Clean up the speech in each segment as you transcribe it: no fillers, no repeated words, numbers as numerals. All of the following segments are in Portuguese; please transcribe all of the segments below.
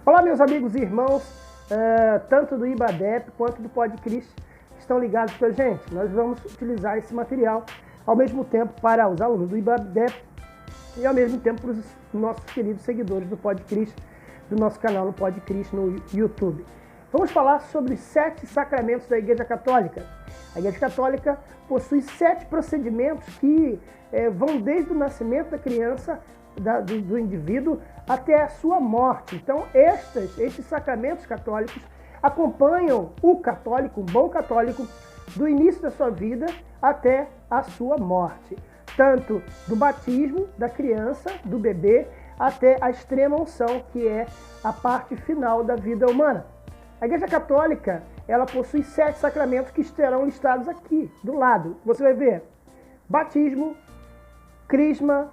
Olá, meus amigos e irmãos, tanto do IBADEP quanto do PodCrist, que estão ligados com a gente. Nós vamos utilizar esse material ao mesmo tempo para os alunos do IBADEP e ao mesmo tempo para os nossos queridos seguidores do PodCrist, do nosso canal no PodCrist no YouTube. Vamos falar sobre 7 sacramentos da Igreja Católica. A Igreja Católica possui 7 procedimentos que vão desde o nascimento da criança, do indivíduo, até a sua morte. Então, estes sacramentos católicos acompanham o católico, um bom católico, do início da sua vida até a sua morte. Tanto do batismo da criança, do bebê, até a extrema unção, que é a parte final da vida humana. A Igreja Católica, ela possui 7 sacramentos que estarão listados aqui, do lado. Você vai ver: batismo, crisma,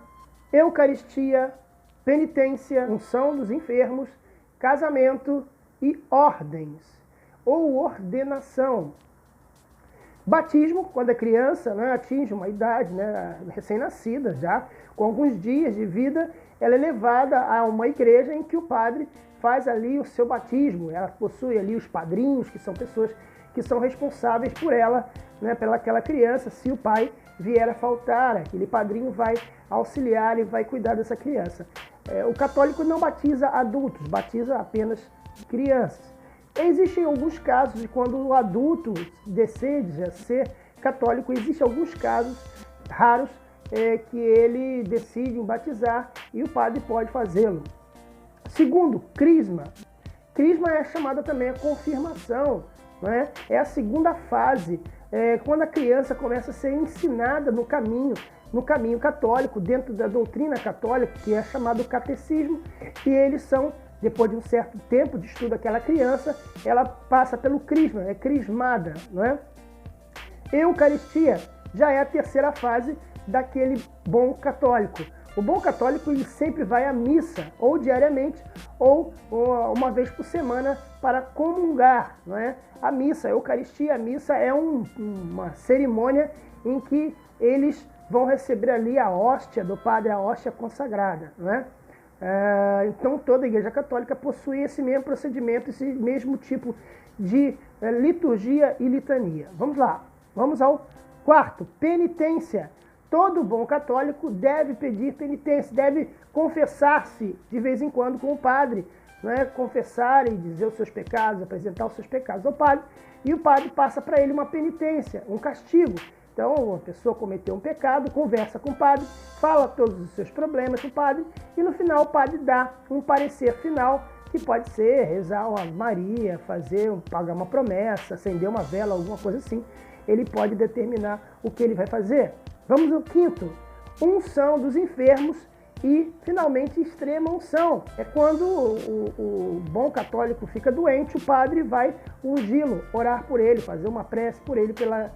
eucaristia, penitência, unção dos enfermos, casamento e ordens, ou ordenação. Batismo, quando a criança atinge uma idade recém-nascida, já com alguns dias de vida, ela é levada a uma igreja em que o padre faz ali o seu batismo. Ela possui ali os padrinhos, que são pessoas que são responsáveis por ela, pelaquela criança. Se o pai vier a faltar, aquele padrinho vai auxiliar e vai cuidar dessa criança. O católico não batiza adultos, batiza apenas crianças. Existem alguns casos de quando o adulto deseja ser católico, existem alguns casos raros que ele decide batizar e o padre pode fazê-lo. Segundo, crisma. Crisma é chamada também a confirmação, é a segunda fase, quando a criança começa a ser ensinada no caminho católico, dentro da doutrina católica, que é chamado catecismo, e eles são, depois de um certo tempo de estudo daquela criança, ela passa pelo crisma, é crismada, Eucaristia já é a terceira fase daquele bom católico. O bom católico, ele sempre vai à missa, ou diariamente, ou uma vez por semana, para comungar, A missa, a Eucaristia, a missa é uma cerimônia em que eles vão receber ali a hóstia do padre, a hóstia consagrada, Então, toda a Igreja Católica possui esse mesmo procedimento, esse mesmo tipo de liturgia e litania. Vamos lá, vamos ao quarto, penitência. Todo bom católico deve pedir penitência, deve confessar-se de vez em quando com o padre, confessar e dizer os seus pecados, apresentar os seus pecados ao padre, e o padre passa para ele uma penitência, um castigo. Então, a pessoa cometeu um pecado, conversa com o padre, fala todos os seus problemas com o padre, e no final o padre dá um parecer final, que pode ser rezar uma Maria, pagar uma promessa, acender uma vela, alguma coisa assim. Ele pode determinar o que ele vai fazer. Vamos ao quinto, unção dos enfermos e, finalmente, extrema unção. É quando o bom católico fica doente, o padre vai ungí-lo, orar por ele, fazer uma prece por ele pela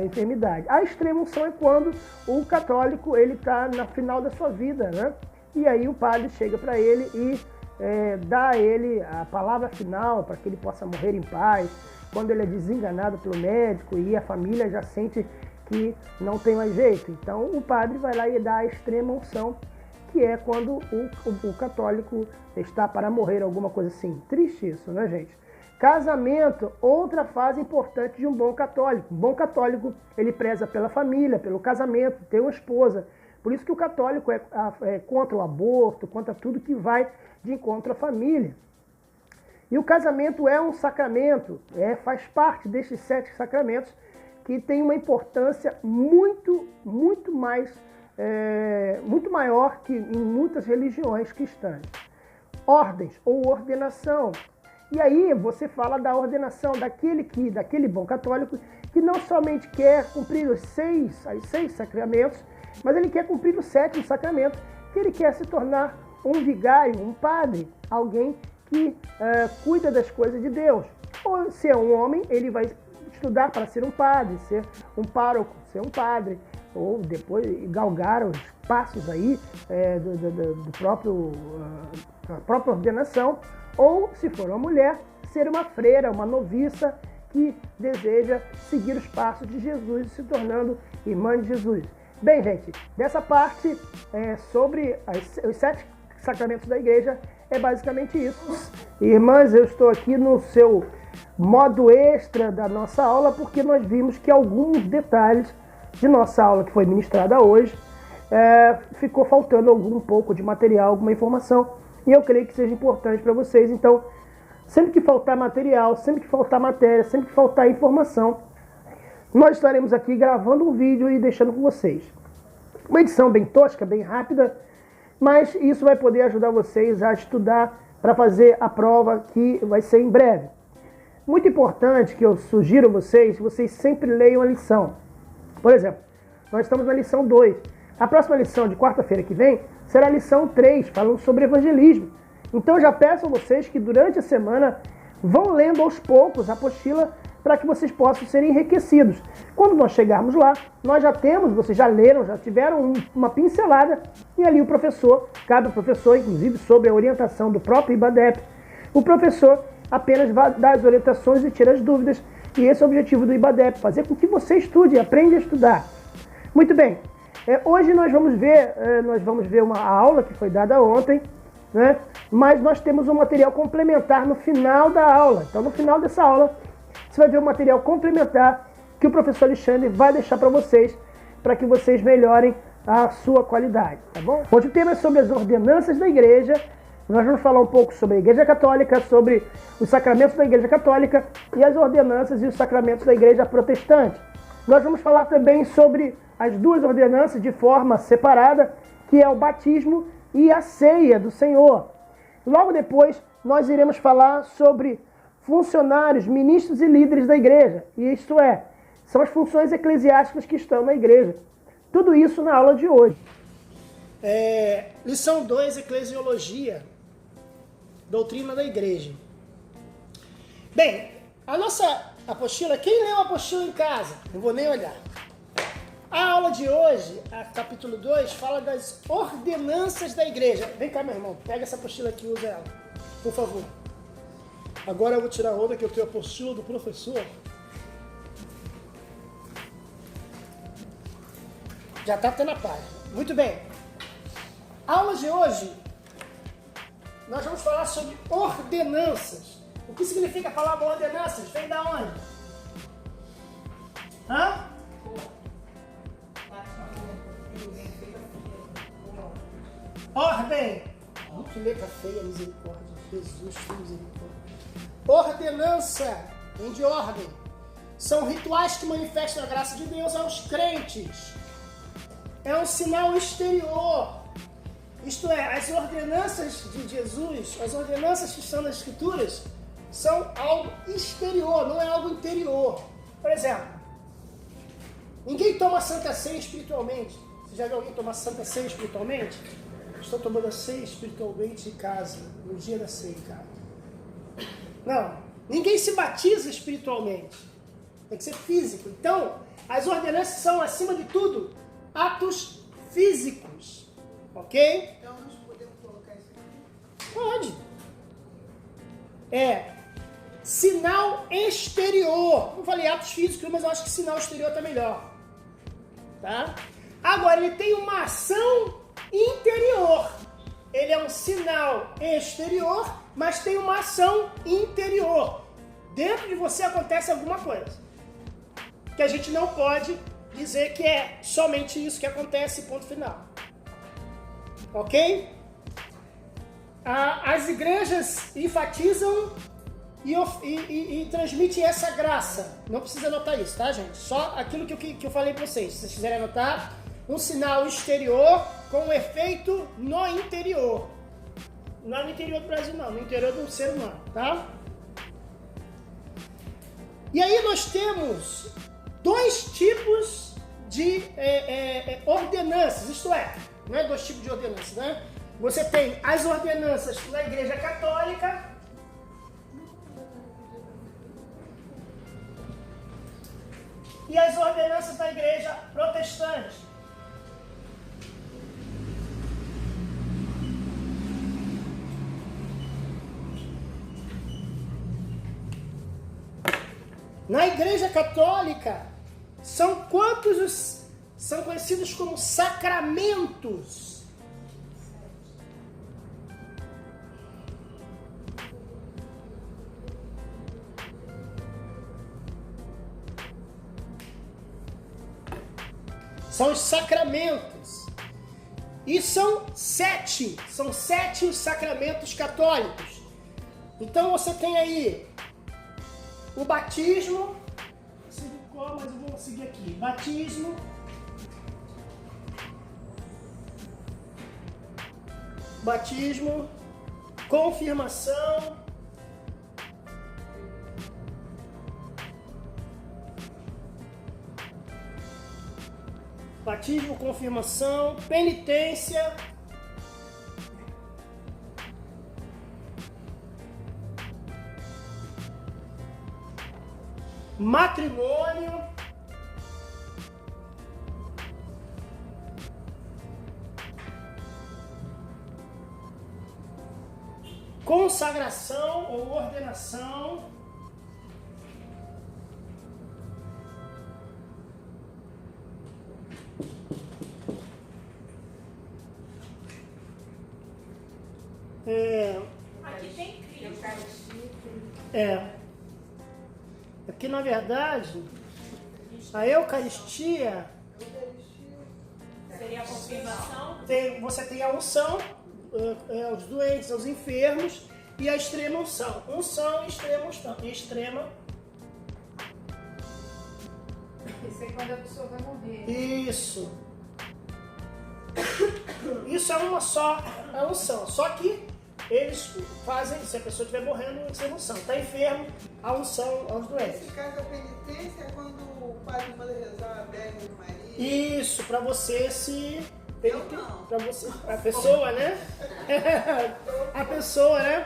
enfermidade. A extrema unção é quando o católico está na final da sua vida, E aí o padre chega para ele e dá a ele a palavra final para que ele possa morrer em paz, quando ele é desenganado pelo médico e a família já sente que não tem mais jeito. Então o padre vai lá e dá a extrema unção, que é quando o católico está para morrer, alguma coisa assim. Triste isso, gente? Casamento, outra fase importante de um bom católico. Um bom católico, ele preza pela família, pelo casamento, ter uma esposa. Por isso que o católico é contra o aborto, contra tudo que vai de encontro à família. E o casamento é um sacramento, faz parte destes 7 sacramentos, que tem uma importância muito maior que em muitas religiões cristãs. Ordens ou ordenação. E aí você fala da ordenação daquele bom católico que não somente quer cumprir os 6 sacramentos, mas ele quer cumprir o 7º sacramento, que ele quer se tornar um vigário, um padre, alguém que cuida das coisas de Deus. Ou se é um homem, ele vai estudar para ser um padre, ser um pároco, ser um padre, ou depois galgar os passos aí da própria ordenação, ou, se for uma mulher, ser uma freira, uma noviça que deseja seguir os passos de Jesus, se tornando irmã de Jesus. Bem, gente, dessa parte sobre os 7 sacramentos da igreja É basicamente isso. Irmãs, eu estou aqui no seu modo extra da nossa aula, porque nós vimos que alguns detalhes de nossa aula que foi ministrada hoje, ficou faltando um pouco de material, alguma informação, e eu creio que seja importante para vocês. Então, sempre que faltar material, sempre que faltar matéria, sempre que faltar informação, nós estaremos aqui gravando um vídeo e deixando com vocês. Uma edição bem tosca, bem rápida, mas isso vai poder ajudar vocês a estudar para fazer a prova que vai ser em breve. Muito importante que eu sugiro a vocês, vocês sempre leiam a lição. Por exemplo, nós estamos na lição 2. A próxima lição de quarta-feira que vem será a lição 3, falando sobre evangelismo. Então eu já peço a vocês que durante a semana vão lendo aos poucos a apostila para que vocês possam ser enriquecidos. Quando nós chegarmos lá, nós já temos, vocês já leram, já tiveram uma pincelada, e ali o professor, cabe ao professor, inclusive sobre a orientação do próprio IBADEP, o professor apenas vai dar as orientações e tira as dúvidas, e esse é o objetivo do IBADEP, fazer com que você estude, aprenda a estudar. Muito bem, hoje nós vamos ver uma aula que foi dada ontem, né? Mas nós temos um material complementar no final da aula. Então, no final dessa aula, você vai ver um material complementar que o professor Alexandre vai deixar para vocês, para que vocês melhorem a sua qualidade, tá bom? Hoje o tema é sobre as ordenanças da igreja. Nós vamos falar um pouco sobre a Igreja Católica, sobre os sacramentos da Igreja Católica e as ordenanças e os sacramentos da Igreja Protestante. Nós vamos falar também sobre as duas ordenanças de forma separada, que é o batismo e a ceia do Senhor. Logo depois, nós iremos falar sobre funcionários, ministros e líderes da igreja. E isto é, são as funções eclesiásticas que estão na igreja. Tudo isso na aula de hoje. Lição 2, Eclesiologia, doutrina da igreja. Bem, a nossa apostila, quem leu a apostila em casa? Não vou nem olhar. A aula de hoje, capítulo 2, fala das ordenanças da igreja. Vem cá, meu irmão, pega essa apostila aqui e usa ela, por favor. Agora eu vou tirar a onda que eu tenho a apostila do professor. Já está tendo a página. Muito bem. A aula de hoje, nós vamos falar sobre ordenanças. O que significa a palavra ordenanças? Vem da onde? Hã? Ordem. Que letra feia, misericórdia. Jesus, misericórdia. Ordenança, vem de ordem. São rituais que manifestam a graça de Deus aos crentes. É um sinal exterior. Isto é, as ordenanças de Jesus, as ordenanças que estão nas Escrituras, são algo exterior, não é algo interior. Por exemplo, ninguém toma Santa Ceia espiritualmente. Você já viu alguém tomar Santa Ceia espiritualmente? Estou tomando a ceia espiritualmente em casa, no dia da ceia em casa. Não, ninguém se batiza espiritualmente. Tem que ser físico. Então, as ordenanças são, acima de tudo, atos físicos. Ok? Então, nós podemos colocar isso aqui? Pode. Sinal exterior. Não falei atos físicos, mas eu acho que sinal exterior está melhor. Tá? Agora, ele tem uma ação interior. Ele é um sinal exterior, mas tem uma ação interior. Dentro de você acontece alguma coisa. Que a gente não pode dizer que é somente isso que acontece, ponto final. Ok? As igrejas enfatizam e transmitem essa graça. Não precisa anotar isso, tá, gente? Só aquilo que eu falei para vocês. Se vocês quiserem anotar, um sinal exterior com um efeito no interior. Não é no interior do Brasil, não. No interior do ser humano, tá? E aí nós temos dois tipos de ordenanças. Isto é, não é dois tipos de ordenanças, né? Você tem as ordenanças da Igreja Católica e as ordenanças da Igreja Protestante. Na Igreja Católica, são conhecidos como sacramentos. São os sacramentos. E são sete os sacramentos católicos. Então você tem aí o batismo, mas eu vou seguir aqui. Batismo, confirmação, penitência, matrimônio, consagração ou ordenação, Aqui tem Cristo. Aqui na verdade a Eucaristia Seria a confirmação? você tem a unção, aos doentes, aos enfermos, e a extrema unção. Unção e extrema. Isso é quando a pessoa vai morrer. Isso. Isso é uma só a unção. Só que eles fazem, se a pessoa estiver morrendo, sem unção. Está enfermo, a unção aos doentes. Nesse caso, a penitência é quando o padre manda rezar a Virgem Maria. Isso, para você se... não. Para você, a pessoa, né? A pessoa, né?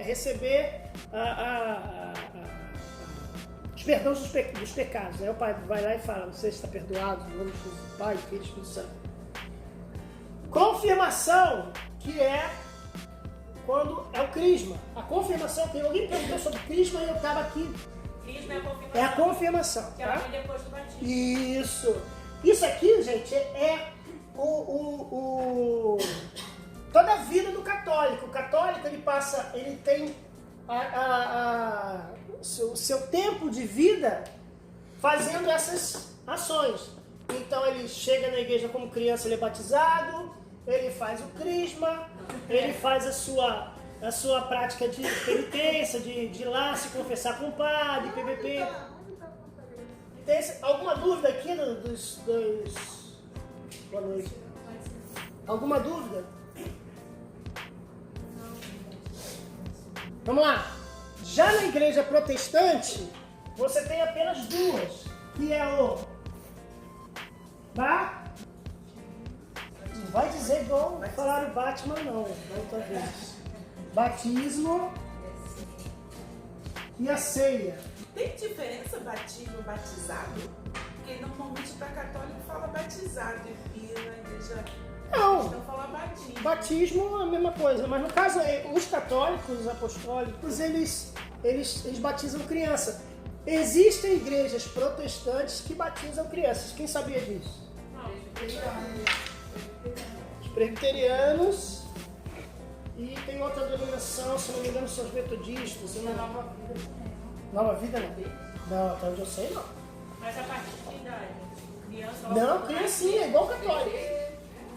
Receber os perdões dos pecados. Aí o pai vai lá e fala: você está perdoado no nome do Pai, Filho e Espírito Santo. Confirmação, que é quando é o crisma. A confirmação, tem alguém perguntou sobre crisma e eu estava aqui. Crisma é a confirmação. É a confirmação, Que tá? ela vem depois do batismo. Isso. Isso aqui, gente, é toda a vida do católico. O católico, ele tem o seu tempo de vida fazendo essas ações. Então ele chega na igreja como criança, ele é batizado, ele faz o crisma, ele faz a sua prática de penitência, de ir lá se confessar com o padre, PPP. Tem alguma dúvida aqui dos... Boa noite. Alguma dúvida? Vamos lá. Já na igreja protestante, você tem apenas duas, que é o... Não vai dizer igual falaram Batman, não, da outra vez. Batismo e a ceia. Tem diferença batismo e batizado? Porque normalmente para católico fala batizado e na igreja Não. cristã fala batismo. Batismo é a mesma coisa, mas no caso, os católicos, os apostólicos, eles batizam criança. Existem igrejas protestantes que batizam crianças. Quem sabia disso? Os presbiterianos e tem outra denominação, se não me engano, são os metodistas. Nova Vida não. Não, até onde eu sei não. Mas a partir de que idade? Criança? Não, criancinha, igual católico.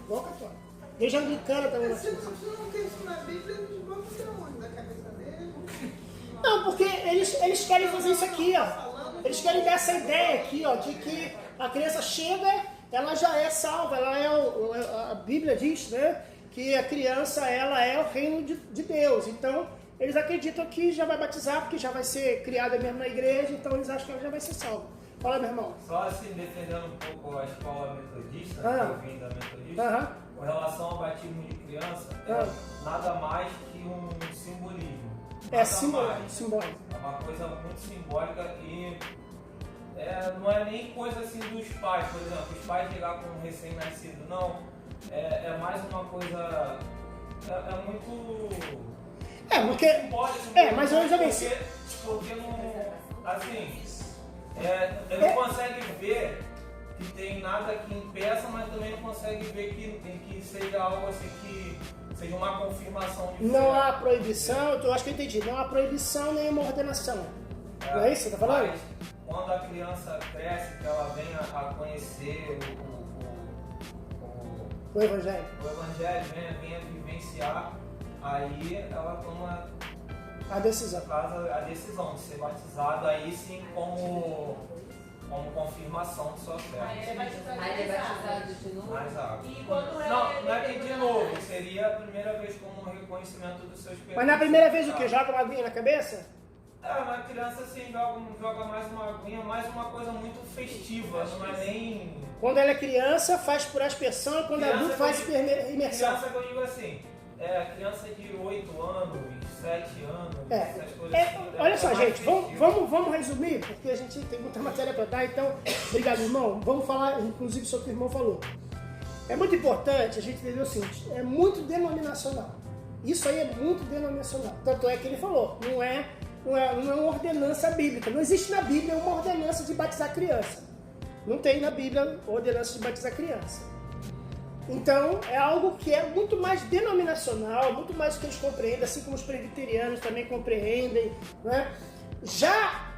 Igual católico. Igreja anglicana também Se batiza. não quer isso na Bíblia, eles vão pra onde? Da cabeça dele? Não, porque eles querem fazer isso aqui, ó. Eles querem dar essa ideia aqui, ó, de que a criança chega, ela já é salva, ela é a Bíblia diz, né, que a criança, ela é o reino de Deus. Então, eles acreditam que já vai batizar, porque já vai ser criada mesmo na igreja, então eles acham que ela já vai ser salva. Fala, meu irmão. Só assim, defendendo um pouco a escola metodista, Ah. que eu vim da metodista, Aham. com relação ao batismo de criança, Ah. é nada mais que um simbolismo. É Nada simbólico, mais. simbólico. É uma coisa muito simbólica e não é nem coisa assim dos pais, por exemplo, os pais chegar com um recém-nascido, não. É mais uma coisa. É muito. Porque... simbólico. mas eu já venci. Porque não. Assim. Ele não consegue ver que tem nada que impeça, mas também não consegue ver que seja algo assim que seja uma confirmação de Não fé. há proibição, eu acho que eu entendi, não há proibição nem uma ordenação. Não é isso que você tá falando? Mas quando a criança cresce, que ela vem a conhecer conhecer O Evangelho. o Evangelho, venha vivenciar, aí ela toma A decisão. a decisão de ser batizado, aí sim como confirmação de sua fé. Aí ele é batizado de novo. Mais água. E quando Não é que de novo, seria a primeira vez como reconhecimento dos seus pecados. Mas na primeira vez o quê? Joga uma aguinha na cabeça? Na criança assim, joga mais uma aguinha, mais uma coisa muito festiva, não é nem... Quando ela é criança, faz por aspersão, quando é adulto, faz imersão. Criança que eu digo assim, criança de 8 anos, 7 anos, essas coisas assim. Olha só, gente, vamos resumir, porque a gente tem muita matéria para dar, então, obrigado, irmão. Vamos falar, inclusive, sobre o que o irmão falou. É muito importante a gente entender o seguinte, é muito denominacional. Isso aí é muito denominacional. Tanto é que ele falou, não é uma ordenança bíblica. Não existe na Bíblia uma ordenança de batizar criança. Não tem na Bíblia ordenança de batizar criança. Então, é algo que é muito mais denominacional, muito mais do que eles compreendem, assim como os presbiterianos também compreendem, né? Já,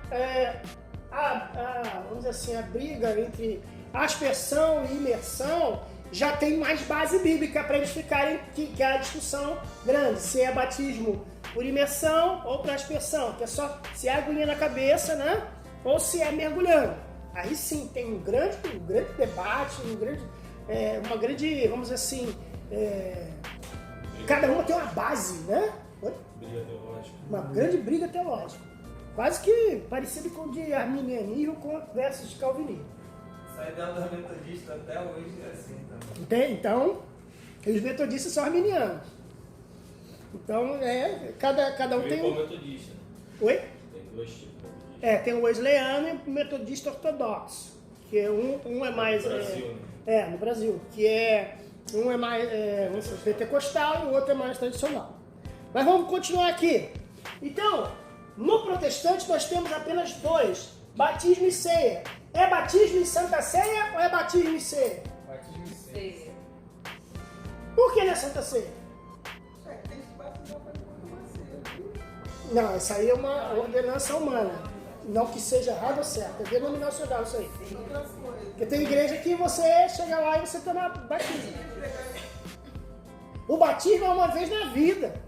vamos dizer assim, a briga entre aspersão e imersão já tem mais base bíblica para eles ficarem, que é a discussão grande, se é batismo por imersão ou por aspersão, que é só se é aguinha na cabeça, né? Ou se é mergulhando. Aí sim, tem um grande debate, uma grande, vamos dizer assim, cada uma tem uma base, né? Briga teológica. Uma grande briga teológica. Quase que parecido com o de arminianismo versus calvinismo. Sai dentro da metodista até hoje é assim também. Então, os metodistas são arminianos. Então, cada um tem um... metodista. Oi? Tem dois tipos. Tem o wesleyano e o metodista ortodoxo, que um é mais... No Brasil, né? No Brasil, um é mais vamos dizer, pentecostal e o outro é mais tradicional. Mas vamos continuar aqui. Então, no protestante nós temos apenas dois, batismo e ceia. É batismo em Santa Ceia ou é batismo em ceia? Batismo em ceia. Por que não é Santa Ceia? Tem que batizar para tomar ceia. Não, isso aí é uma ordenança humana. Não que seja errado ou certo, é denominacional isso aí. Outra coisa. Porque tem igreja que você chega lá e você toma batismo. O batismo é uma vez na vida.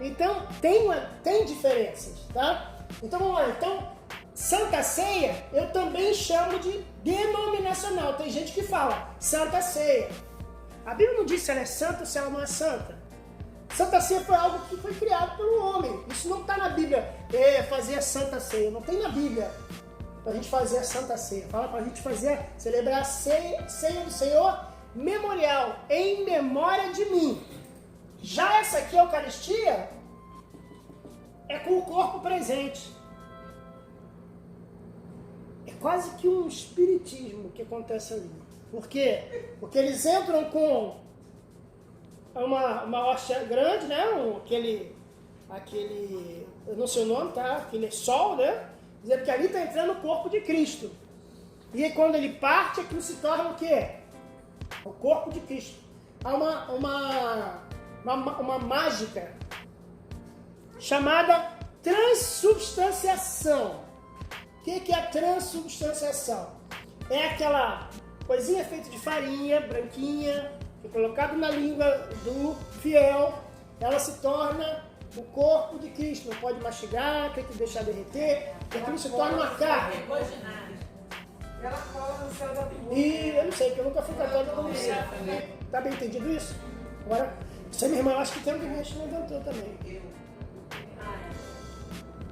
Então, tem diferenças, tá? Então, vamos lá. Então, Santa Ceia, eu também chamo de denominacional. Tem gente que fala Santa Ceia. A Bíblia não diz se ela é santa ou se ela não é santa. Santa Ceia foi algo que foi criado pelo homem. Isso não está na Bíblia, fazer a Santa Ceia. Não tem na Bíblia para a gente fazer a Santa Ceia. Fala para a gente celebrar a ceia do Senhor memorial, em memória de mim. Já essa aqui, a Eucaristia, é com o corpo presente. É quase que um espiritismo que acontece ali. Por quê? Porque eles entram com uma hóstia grande, né? Aquele, eu não sei o nome, tá? Aquele sol, né? Dizer que ali está entrando o corpo de Cristo. E aí, quando ele parte, aquilo se torna o quê? O corpo de Cristo. Há uma mágica chamada transubstanciação. O que é a transubstanciação? É aquela coisinha feita de farinha, branquinha, que é colocado na língua do fiel, ela se torna o corpo de Cristo. Não pode mastigar, tem que deixar derreter, aquilo se torna uma carne. Ela cola no céu da boca. E eu não sei, porque eu nunca fui católico como você. Tá bem entendido isso? Agora, você, minha irmã, eu acho que tem alguém que a gente não inventou também.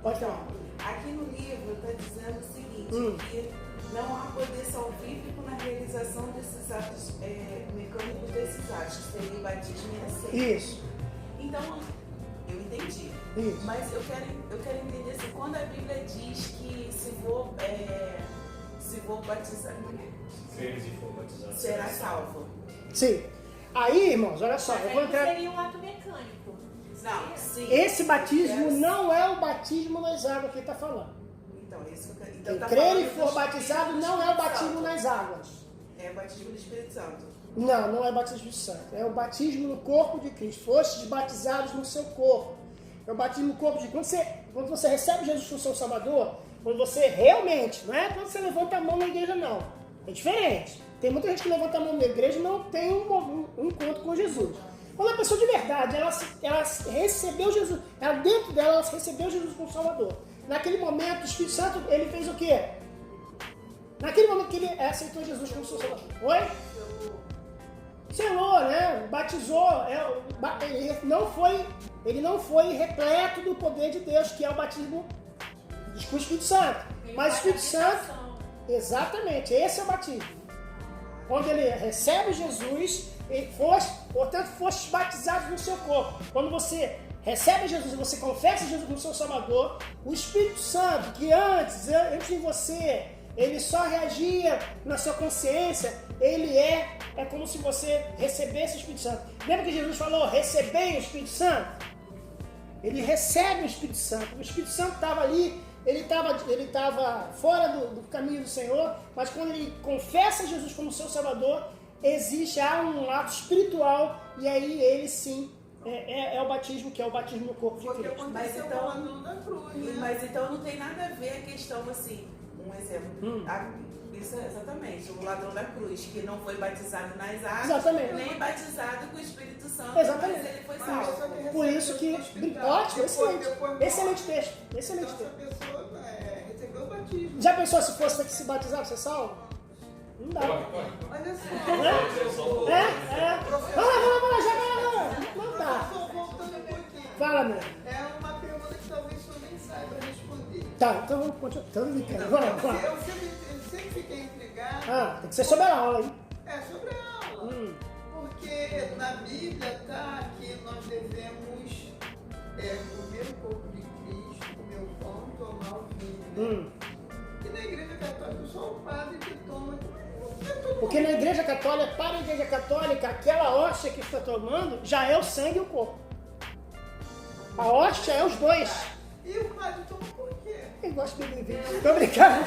Pode falar. Aqui no livro está dizendo o seguinte, que não há poder salvífico na realização desses atos mecânicos desses atos, que seria o batismo e a ceia. Isso. Então, eu entendi. Isso. Mas eu quero entender se quando a Bíblia diz que se vou batizar, Se eles for batizar, será salvo. Sim. Aí, irmãos, olha só, eu vou entrar... Seria um ato mecânico. Não, sim. Esse batismo não é o batismo nas águas que ele está falando. Então, isso que eu quero. Quem Então, crer e falando for do batizado Espírito não é o Santo. batismo nas águas. É o batismo do Espírito Santo. Não é batismo do santo. É o batismo no corpo de Cristo. Fostes batizados no seu corpo. É o batismo no corpo de Cristo. Quando você recebe Jesus como seu Salvador, quando você realmente, não é quando você levanta a mão na igreja, não. É diferente. Tem muita gente que levanta a mão na igreja e não tem um encontro com Jesus. Quando a pessoa de verdade, ela recebeu Jesus, dentro dela, ela recebeu Jesus como Salvador. Naquele momento, o Espírito Santo, ele fez o quê? Naquele momento que ele aceitou Jesus como seu Salvador. Oi? Selou, né? Batizou. Ele não foi repleto do poder de Deus, que é o batismo com o Espírito Santo. Mas o Espírito Santo, exatamente, esse é o batismo. Quando ele recebe Jesus, portanto, foste batizados no seu corpo. Quando você recebe Jesus e você confessa Jesus como seu Salvador, o Espírito Santo, que antes de você, ele só reagia na sua consciência, ele é como se você recebesse o Espírito Santo. Lembra que Jesus falou, recebei o Espírito Santo? Ele recebe o Espírito Santo. O Espírito Santo estava ali, ele estava fora do caminho do Senhor, mas quando ele confessa Jesus como seu Salvador, há um ato espiritual, e aí ele sim é o batismo, que é o batismo no corpo de Cristo. Mas então não tem nada a ver a questão assim, um exemplo. Isso é exatamente, o ladrão da cruz, que não foi batizado nas águas, exatamente, nem batizado com o Espírito Santo, exatamente, mas ele foi salvo. Por isso que... Ótimo, excelente texto. Excelente texto. Essa pessoa recebeu o batismo. Já pensou se fosse ter que se batizar, você salvo? Não dá. Olha só. Vamos lá, já. Não dá. Voltando um pouquinho. Fala, meu. É uma pergunta que talvez tu nem saiba responder. Tá, então vamos continuar. Vamos lá. Eu sempre fiquei intrigado. Tem que ser sobre a aula, hein? É sobre a aula. Porque na Bíblia tá que nós devemos comer o corpo de Cristo, comer o pão, tomar o vinho. E na Igreja Católica só o padre que toma. Porque na Igreja Católica, para a Igreja Católica, aquela hóstia que está tomando já é o sangue e o corpo. A hóstia é os dois. E o padre toma por quê? Ele gosta de beber. Tô brincando.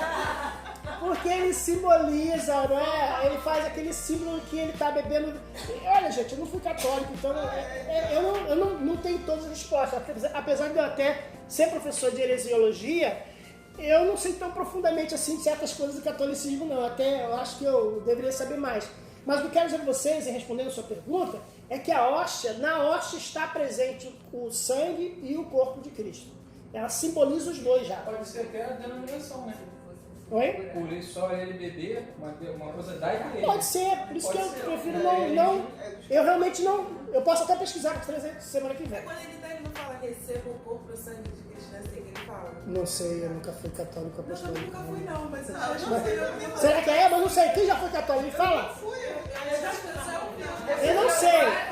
Porque ele simboliza, né? Ele faz aquele símbolo que ele está bebendo. Olha, gente, eu não fui católico, então eu não tenho todas as respostas. Apesar de eu até ser professor de heresiologia, eu não sei tão profundamente assim de certas coisas do catolicismo, não. Até eu acho que eu deveria saber mais. Mas o que eu quero dizer para vocês, em respondendo a sua pergunta, é que na hóstia está presente o sangue e o corpo de Cristo. Ela simboliza os dois já. Pode ser até a denominação, né? Oi? Por isso só ele beber uma coisa da igreja. Pode ser, por isso que eu prefiro não. Eu realmente não. Eu posso até pesquisar para trazer semana que vem. Quando ele não fala receba o corpo e o sangue de Cristo, assim que ele fala. Não sei, eu nunca fui católico apostólico. Eu nunca fui não, mas eu não. Será que é? Mas não sei. Quem já foi católico? Me fala. Eu não sei.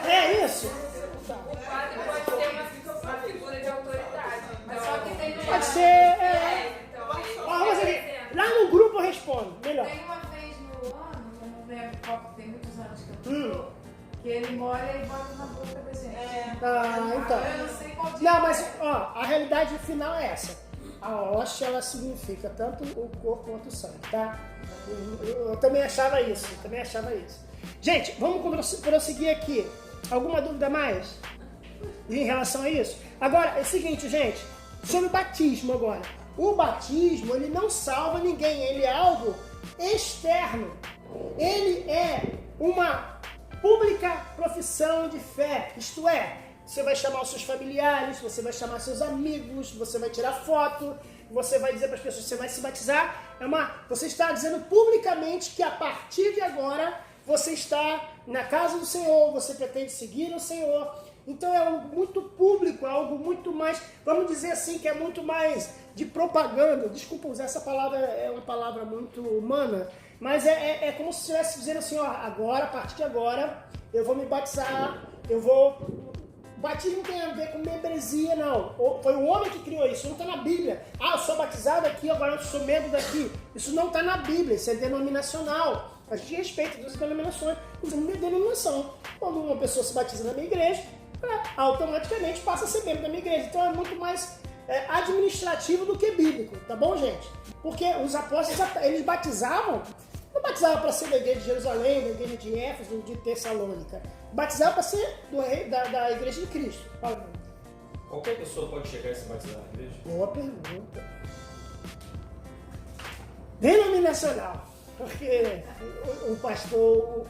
É isso? O padre pode ter uma figura de autoridade. Mas só que tem pode ser. Então, lá no grupo eu respondo. Melhor. Tem uma vez no ano, não lembro qual, tem muitos anos que eu tô, que ele molha e bota na boca da gente. Então. Eu não sei qual dia. Não, mas a realidade final é essa. A hóstia, ela significa tanto o corpo quanto o sangue, tá? Eu também achava isso. Gente, vamos prosseguir aqui. Alguma dúvida mais em relação a isso? Agora, é o seguinte, gente. Sobre o batismo agora. O batismo, ele não salva ninguém. Ele é algo externo. Ele é uma pública profissão de fé. Isto é, você vai chamar os seus familiares, você vai chamar seus amigos, você vai tirar foto, você vai dizer para as pessoas que você vai se batizar. Você está dizendo publicamente que a partir de agora você está na casa do Senhor, você pretende seguir o Senhor. Então é algo muito público, é algo muito mais, vamos dizer assim, que é muito mais de propaganda. Desculpa usar essa palavra, é uma palavra muito humana, mas é como se estivesse dizendo assim, agora, a partir de agora, eu vou me batizar, batismo tem a ver com membresia, não. Foi o homem que criou isso, não está na Bíblia. Eu sou batizado aqui, agora eu sou membro daqui. Isso não está na Bíblia, isso é denominacional. A gente respeita as denominações, usando minha denominação. Quando uma pessoa se batiza na minha igreja, automaticamente passa a ser membro da minha igreja. Então é muito mais administrativo do que bíblico, tá bom, gente? Porque os apóstolos, eles batizavam, não batizavam para ser da igreja de Jerusalém, da igreja de Éfeso, de Tessalônica. Batizavam para ser da igreja de Cristo. Fala. Qualquer pessoa pode chegar e se batizar na igreja? Boa pergunta. Denominacional. Porque o pastor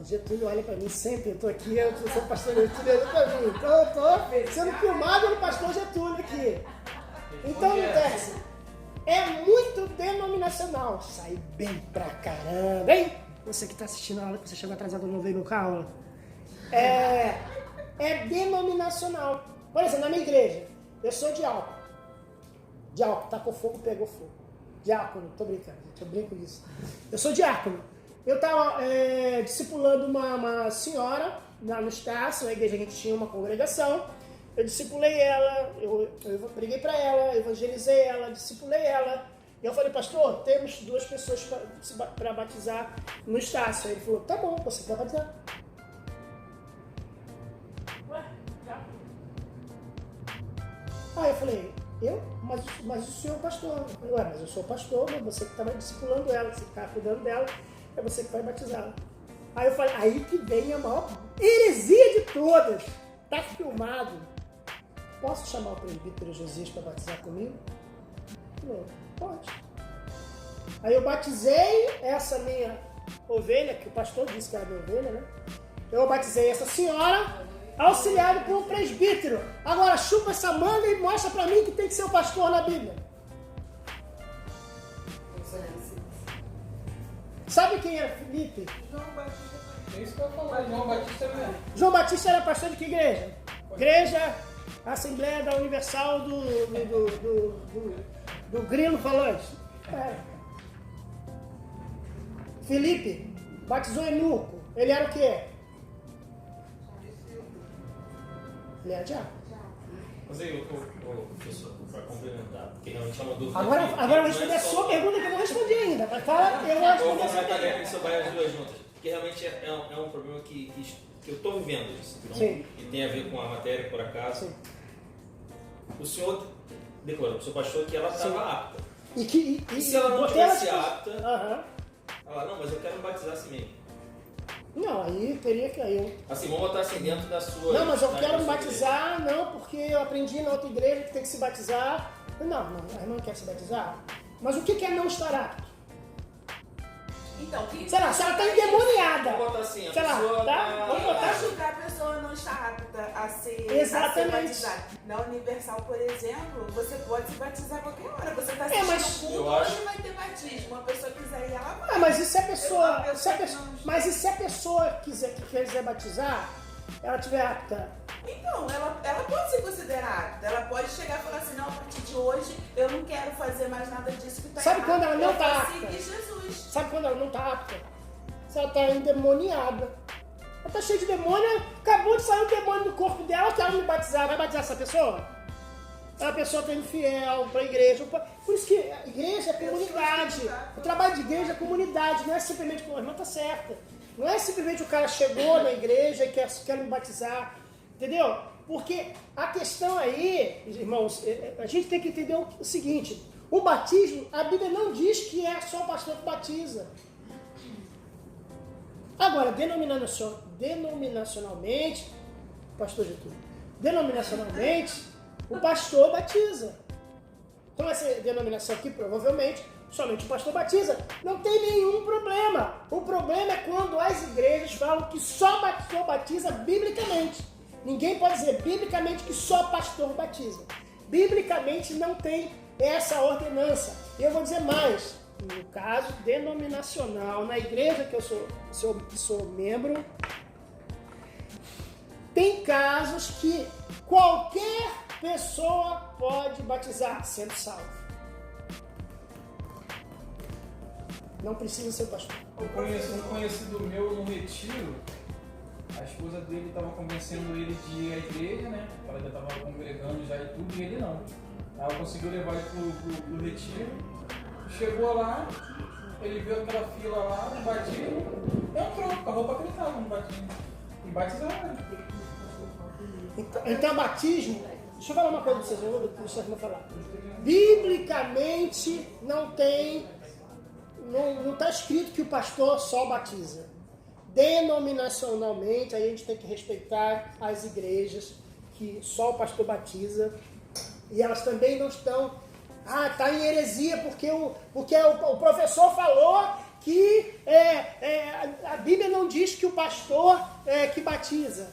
Getúlio olha para mim sempre, eu estou aqui, eu sou o pastor Getúlio, olha para mim. Então eu estou sendo filmado pelo pastor Getúlio aqui. Então acontece, é muito denominacional. Sai bem pra caramba, hein? Você que está assistindo a aula, que você chegou atrasado, não veio no carro. É denominacional. Por exemplo, na minha igreja, eu sou diácono. Diácono, tacou fogo, pegou fogo. Diácono, tô brincando, gente, eu brinco disso. Eu sou diácono. Eu estava discipulando uma senhora lá no Estácio, na igreja a gente tinha uma congregação. Eu discipulei ela, eu preguei para ela, evangelizei ela, discipulei ela. E eu falei, pastor, temos 2 pessoas para batizar no Estácio. Ele falou, tá bom, você vai batizar. Ué, já. Aí eu falei, mas o senhor é pastor. Eu falei, ué, mas eu sou pastor, mas você que estava discipulando ela, você que estava cuidando dela, é você que vai batizá-la. Aí eu falei, aí que vem a maior heresia de todas. Tá filmado. Posso chamar o presbítero Josias para batizar comigo? Não, pode. Aí eu batizei essa minha ovelha, que o pastor disse que era minha ovelha, né? Eu batizei essa senhora, auxiliado por um presbítero. Agora chupa essa manga e mostra para mim que tem que ser o pastor na Bíblia. Sabe quem era Felipe? João Batista. É isso que eu ia falar, João Batista mesmo. João Batista era pastor de que igreja? Igreja Assembleia da Universal do Grilo Falante. Felipe batizou Eunuco. Ele era o quê? Ele era diabo. Mas aí, professor, para complementar, porque realmente é uma dúvida. Agora eu vou responder a sua pergunta que eu não respondi ainda. Mas fala, eu vou responder a sua pergunta. Sobre as duas juntas, porque realmente é um problema que eu estou vivendo isso. Então, Sim. E tem a ver com a matéria, por acaso. Sim. O senhor declarou para o seu pastor que ela estava apta. E se ela não tivesse apta, Aham. ela, não, mas eu quero me batizar assim mesmo. Não, aí teria que... Assim, vamos botar assim dentro da sua... Não, mas eu da quero me sua batizar, não, porque eu aprendi na outra igreja que tem que se batizar. Não, a irmã quer se batizar. Mas o que é não estar apto? Então, Sei lá, se ela está endemoniada. Vamos botar assim, a Sei lá, pessoa tá? Vamos botar Acho que a pessoa não está apta a ser Exatamente. batizada. Na Universal, por exemplo, você pode se batizar a qualquer hora. Você está mas assistindo o culto, hoje vai ter batismo. Uma pessoa quiser ir, ela vai. Mas e se a pessoa... Uma pessoa que não- Mas e se a pessoa quiser batizar, ela estiver apta? Então, ela pode ser considerada apta. Ela pode chegar e falar assim, não, a partir de hoje eu não quero fazer mais nada disso que está Sabe errado. quando ela não Eu tá vou apta? seguir Jesus. Sabe quando ela não está apta? Se ela está endemoniada. Ela está cheia de demônio, acabou de sair o demônio do corpo dela, quer me batizar. Vai batizar essa pessoa? A pessoa está indo fiel para a igreja. Por isso que a igreja é comunidade. O trabalho de igreja é comunidade, não é simplesmente, a irmã está certa. Não é simplesmente o cara chegou na igreja e quer me batizar. Entendeu? Porque a questão aí, irmãos, a gente tem que entender o seguinte. O batismo, a Bíblia não diz que é só o pastor que batiza. Agora, denominacionalmente, pastor Getúlio, denominacionalmente, o pastor batiza. Então essa denominação aqui, provavelmente, somente o pastor batiza. Não tem nenhum problema. O problema é quando as igrejas falam que só pastor batiza biblicamente. Ninguém pode dizer biblicamente que só pastor batiza. Biblicamente não tem essa ordenança. E eu vou dizer mais. No caso denominacional, na igreja que eu sou membro, tem casos que qualquer pessoa pode batizar sendo salvo. Não precisa ser pastor. Eu conheço um conhecido meu no retiro, a esposa dele estava convencendo ele de ir à igreja, né? Ela já estava congregando já e tudo, e ele não. Ela conseguiu levar ele pro retiro. Chegou lá, ele viu aquela fila lá, no batismo, entrou com a roupa que ele estava no batismo. E batizaram ele. Então, batismo, deixa eu falar uma coisa para vocês, eu vou falar. Biblicamente não está escrito que o pastor só batiza. Denominacionalmente, aí a gente tem que respeitar as igrejas que só o pastor batiza. E elas também não estão... está em heresia porque o professor falou que o pastor que batiza,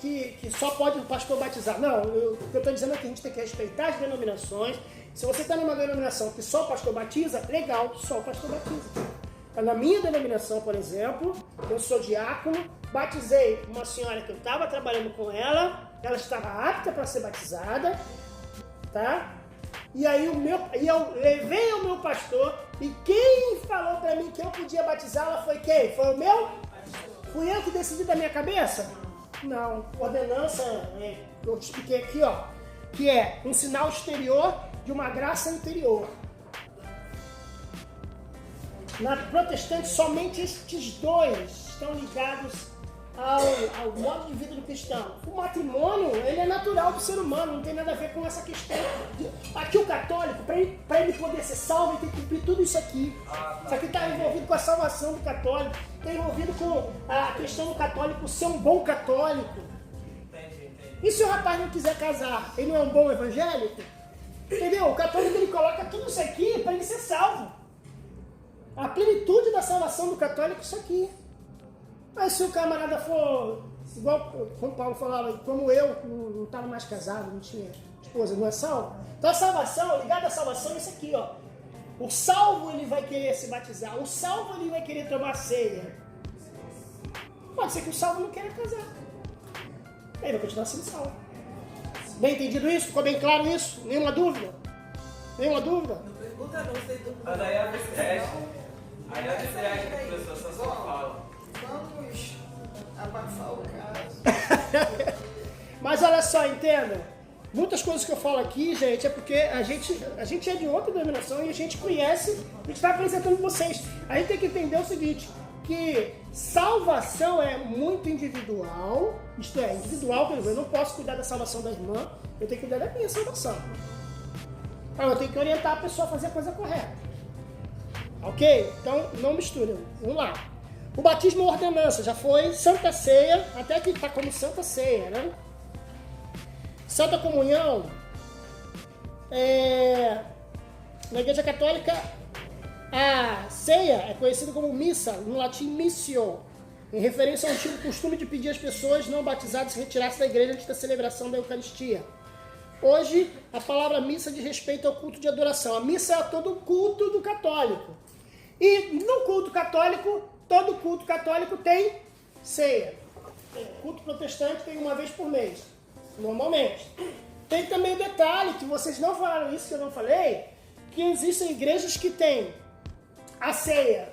que só pode o pastor batizar. Não, o que eu estou dizendo é que a gente tem que respeitar as denominações. Se você está numa denominação que só o pastor batiza, legal, só o pastor batiza. Na minha denominação, por exemplo, eu sou diácono, batizei uma senhora que eu estava trabalhando com ela estava apta para ser batizada, tá? E aí eu levei o meu pastor, e quem falou para mim que eu podia batizá-la foi quem? Foi o meu? Fui eu que decidi da minha cabeça? Não, ordenança, eu te expliquei aqui, ó, que é um sinal exterior de uma graça interior. Na protestante, somente estes dois estão ligados ao modo de vida do cristão. O matrimônio, ele é natural do ser humano, não tem nada a ver com essa questão. Aqui o católico, para ele poder ser salvo, ele tem que cumprir tudo isso aqui. Isso aqui está envolvido com a salvação do católico, está envolvido com a questão do católico ser um bom católico. E se o rapaz não quiser casar, ele não é um bom evangélico? Entendeu? O católico, ele coloca tudo isso aqui para ele ser salvo. A plenitude da salvação do católico é isso aqui. Mas se o camarada for, igual como Paulo falava, como eu, não estava mais casado, não tinha esposa, não é salvo. Então a salvação, ligado à salvação, é isso aqui, ó. O salvo, ele vai querer se batizar. O salvo, ele vai querer tomar ceia. Pode ser que o salvo não queira casar. Ele vai continuar sendo salvo. Bem entendido isso? Ficou bem claro isso? Nenhuma dúvida? Nenhuma dúvida? Não pergunta não, sei tudo. Mas aí é a estresse. Aí é a estresse que a pessoa só fala. Vamos abafar o caso. Mas olha só, entenda. Muitas coisas que eu falo aqui, gente, é porque a gente é de outra denominação e a gente conhece, a gente está apresentando vocês. A gente tem que entender o seguinte, que salvação é muito individual, isto é, individual, eu não posso cuidar da salvação da irmã, eu tenho que cuidar da minha salvação. Então eu tenho que orientar a pessoa a fazer a coisa correta. Ok? Então não mistura. Vamos lá. O batismo ou ordenança já foi Santa Ceia, até aqui está como Santa Ceia, né? Santa Comunhão, na Igreja Católica, a ceia é conhecida como missa, no latim missio, em referência ao antigo costume de pedir às pessoas não batizadas se retirassem da igreja antes da celebração da Eucaristia. Hoje, a palavra missa diz respeito ao culto de adoração. A missa é todo o culto do católico. E no culto católico, todo culto católico tem ceia. O culto protestante tem uma vez por mês, normalmente. Tem também o detalhe, que vocês não falaram isso, que eu não falei, que existem igrejas que têm a ceia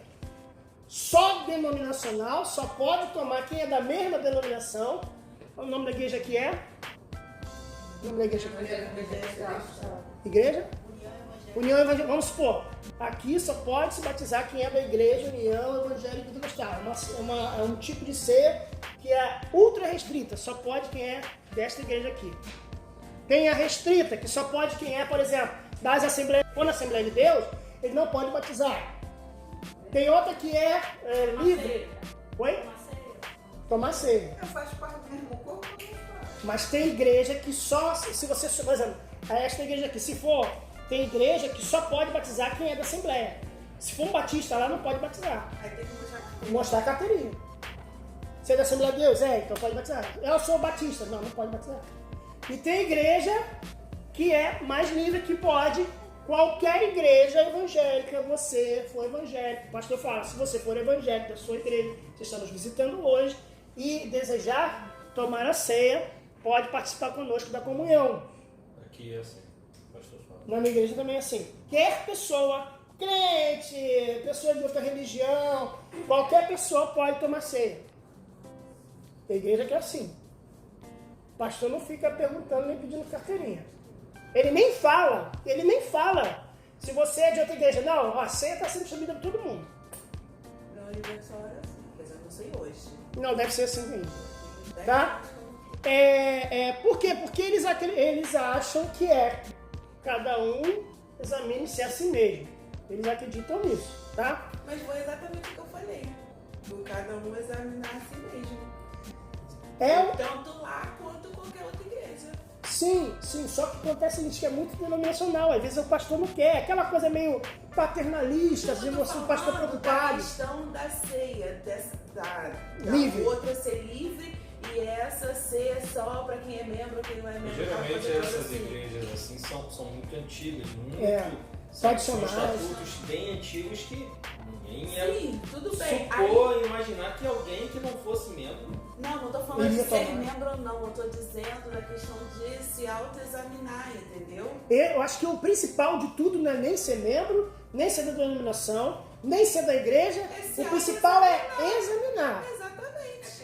só denominacional, só pode tomar quem é da mesma denominação. O nome da igreja aqui é? O nome da igreja aqui é? Igreja? União Evangélica. Vamos supor, aqui só pode se batizar quem é da igreja União Evangélica Pentecostal. É um tipo de ceia que é ultra restrita, só pode quem é desta igreja aqui. Tem a restrita, que só pode quem é, por exemplo, das Assembleias, ou na Assembleia de Deus, ele não pode batizar. Tem outra que é livre. Oi? Tomar ceia. Eu faço parte do mesmo corpo, eu não faço. Mas tem igreja que só, se você, por exemplo, esta igreja aqui, se for, tem igreja que só pode batizar quem é da Assembleia. Se for um batista lá, não pode batizar. Aí tem que Mostrar a carteirinha. Você é da Assembleia de Deus? Então pode batizar. Eu sou batista. Não pode batizar. E tem igreja que é mais livre, que pode, qualquer igreja evangélica, você for evangélico. O pastor fala, se você for evangélico da sua igreja, você está nos visitando hoje, e desejar tomar a ceia, pode participar conosco da comunhão. Aqui é assim, o pastor fala. Na minha igreja também é assim. Qualquer pessoa, crente, pessoa de outra religião, qualquer pessoa pode tomar ceia. Tem igreja que é assim. O pastor não fica perguntando nem pedindo carteirinha. Ele nem fala. Se você é de outra igreja, não, a ceia está sendo distribuída para todo mundo. Não, universal era assim, mas eu não sei hoje. Não, deve ser assim mesmo. Tá? Por quê? Porque eles acham que cada um examine-se a si mesmo. Eles acreditam nisso, tá? Mas foi exatamente o que eu falei. Por cada um examinar a si mesmo. Tanto lá quanto qualquer outra igreja. Sim, só que acontece isso, que é muito denominacional. Às vezes o pastor não quer, aquela coisa meio paternalista, às vezes o pastor preocupado. A questão da ceia, Livre. outra ser livre e essa ser só para quem é membro, quem não é membro. Geralmente tá essas assim. igrejas assim são muito antigas, muito são tradicionais. estatutos bem antigos que ninguém ia Sim, tudo bem. supor, imaginar que alguém que não fosse membro. Não tô falando Iria de ser tomar. membro ou não, eu tô dizendo da questão de se autoexaminar, entendeu? Eu acho que o principal de tudo não é nem ser membro, nem ser da denominação, nem ser da igreja. É O principal é examinar. Exatamente.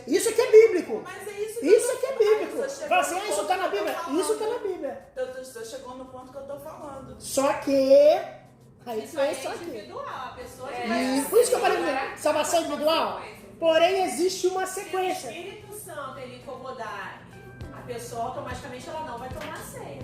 Isso que é bíblico. Mas é isso Isso que é bíblico. Aí você Fala assim, chegou no isso está na ponto que eu Bíblia. tô falando. Isso está na Bíblia. Você chegou no ponto que eu tô falando. Só que... Aí Isso foi aí só é que... individual, a pessoa que E vai... por isso que eu falei, salvação individual. Porém, existe uma Se o sequência. Espírito Santo ele incomodar a pessoa, automaticamente ela não vai tomar ceia.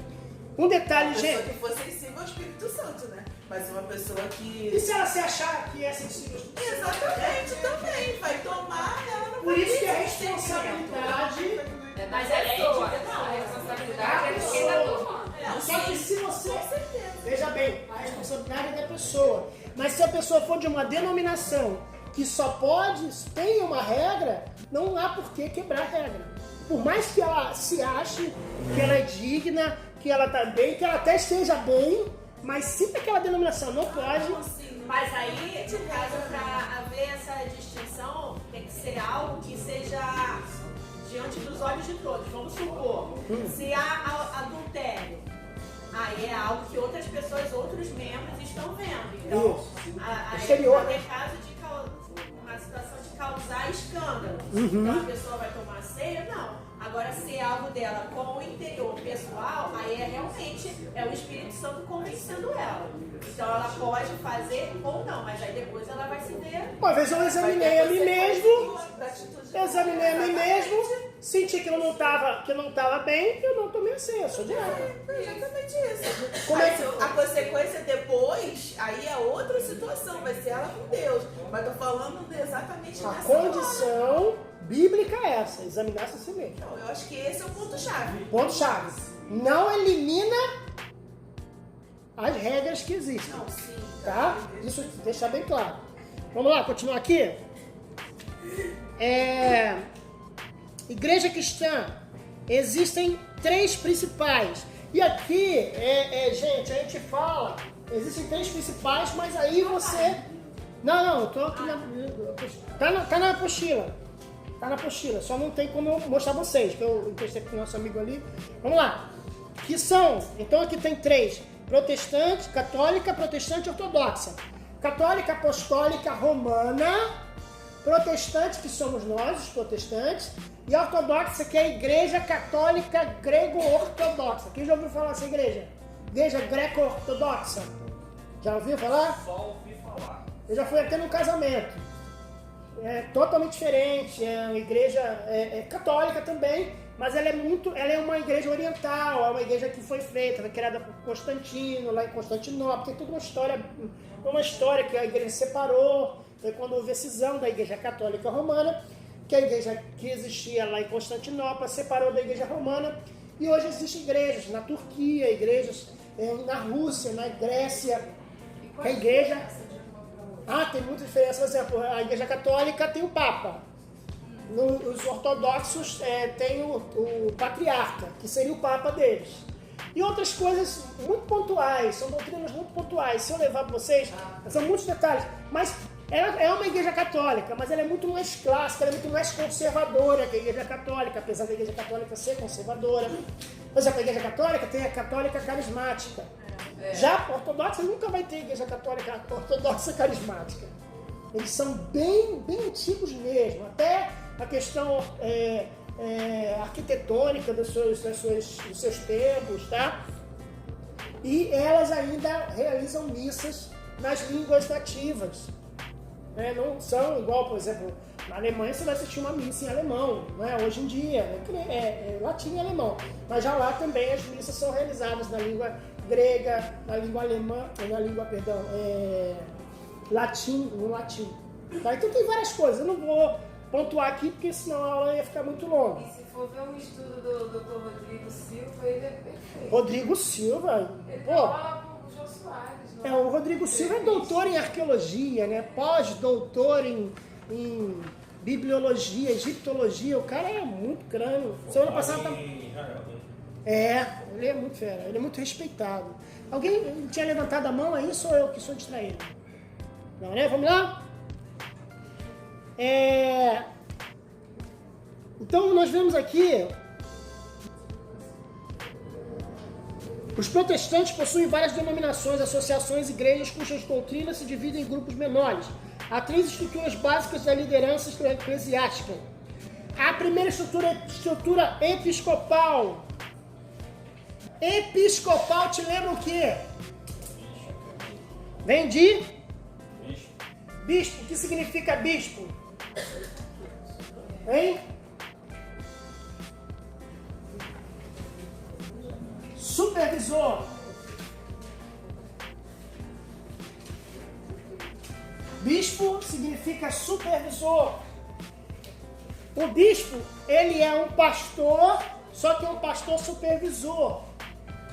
Um detalhe, Uma pessoa gente. que for sensível ao Espírito Santo, né? Mas uma pessoa E que... se ela se achar que é sensível? Exatamente, também. Vai tomar, ela não Por vai isso que a ter responsabilidade... Mas ela é individual, a responsabilidade é de quem está tomando. Só que se você... Com certeza. Veja bem, a responsabilidade é da pessoa. Mas se a pessoa for de uma denominação que só pode, tem uma regra, não há por que quebrar a regra. Por mais que ela se ache que ela é digna, que ela está bem, que ela até esteja bem, mas se aquela denominação não pode... Mas aí, no caso, para haver essa distinção, tem que ser algo que seja diante dos olhos de todos. Vamos supor, se há adultério, aí é algo que outras pessoas, outros membros estão vendo. Então, aí Exterior, vai né? ter caso de uma situação de causar escândalo. Então a pessoa vai tomar ceia? Não. Agora, se é algo dela com o interior pessoal, aí é realmente o Espírito Santo convencendo ela. Então ela pode fazer ou não, mas aí depois ela vai se ver. Uma vez eu examinei a mim mesmo, senti que eu não estava bem, eu não tomei a ceia, sou direto. É exatamente isso. Como é Mas que- a consequência depois, aí é outra situação, vai ser ela com Deus. Mas tô falando exatamente A nessa hora. condição bíblica é essa, examinar-se a si mesmo. Então, eu acho que esse é o ponto-chave. Ponto-chave. Não elimina as regras que existem. Não, sim. Tá? Isso deixar bem claro. Vamos lá, continuar aqui. Igreja cristã. Existem 3 principais. E aqui, gente, a gente fala, existem 3 principais, mas aí você... Não, eu tô aqui tá na apostila. Tá na apostila, só não tem como eu mostrar vocês, que eu emprestei com o nosso amigo ali. Vamos lá. Que são, então aqui tem 3. Protestante, católica, protestante e ortodoxa. Católica, apostólica, romana. Protestante, que somos nós, os protestantes. E ortodoxa, que é a igreja católica grego-ortodoxa. Quem já ouviu falar dessa igreja? Igreja greco-ortodoxa. Já ouviu falar? Só ouvi falar. Eu já fui até num casamento. É totalmente diferente, é uma igreja católica também, mas ela é uma igreja oriental, é uma igreja que foi feita, foi criada por Constantino, lá em Constantinopla, tem toda uma história que a igreja separou, foi quando houve a cisão da igreja católica romana, que a igreja que existia lá em Constantinopla separou da igreja romana, e hoje existem igrejas na Turquia, igrejas na Rússia, na Grécia, que a igreja... tem muita diferença. Por exemplo, a Igreja Católica tem o Papa. Os ortodoxos têm o Patriarca, que seria o Papa deles. E outras coisas muito pontuais, são doutrinas muito pontuais. Se eu levar para vocês, são muitos detalhes. Mas ela é uma Igreja Católica, mas ela é muito mais clássica, ela é muito mais conservadora que a Igreja Católica, apesar da Igreja Católica ser conservadora. Por exemplo, a Igreja Católica tem a Católica Carismática. Já a ortodoxa nunca vai ter igreja católica ortodoxa carismática. Eles são bem antigos mesmo. Até a questão arquitetônica dos seus templos, tá? E elas ainda realizam missas nas línguas nativas. Não são igual, por exemplo, na Alemanha você vai assistir uma missa em alemão, hoje em dia, latim e alemão. Mas já lá também as missas são realizadas na língua grega, na língua alemã, no latim. Tá? Então tem várias coisas, eu não vou pontuar aqui porque senão a aula ia ficar muito longa. E se for ver um estudo do Dr. Rodrigo Silva, ele é perfeito. Rodrigo Silva, Ele pô, fala com o Jô Soares. o Rodrigo Silva é doutor em arqueologia, né? Pós-doutor em bibliologia, egiptologia, o cara é muito crânio. Semana passada tava... Ele é muito fera, ele é muito respeitado. Alguém tinha levantado a mão aí, sou eu que sou distraído. Não, né? Vamos lá? Então nós vemos aqui, os protestantes possuem várias denominações, associações, igrejas cujas doutrinas se dividem em grupos menores. Há 3 estruturas básicas da liderança eclesiástica. A primeira estrutura é a estrutura episcopal. Episcopal te lembra o quê? Vem de? Bispo. O que significa bispo? Hein? Supervisor. Bispo significa supervisor. O bispo, ele é um pastor, só que é um pastor supervisor.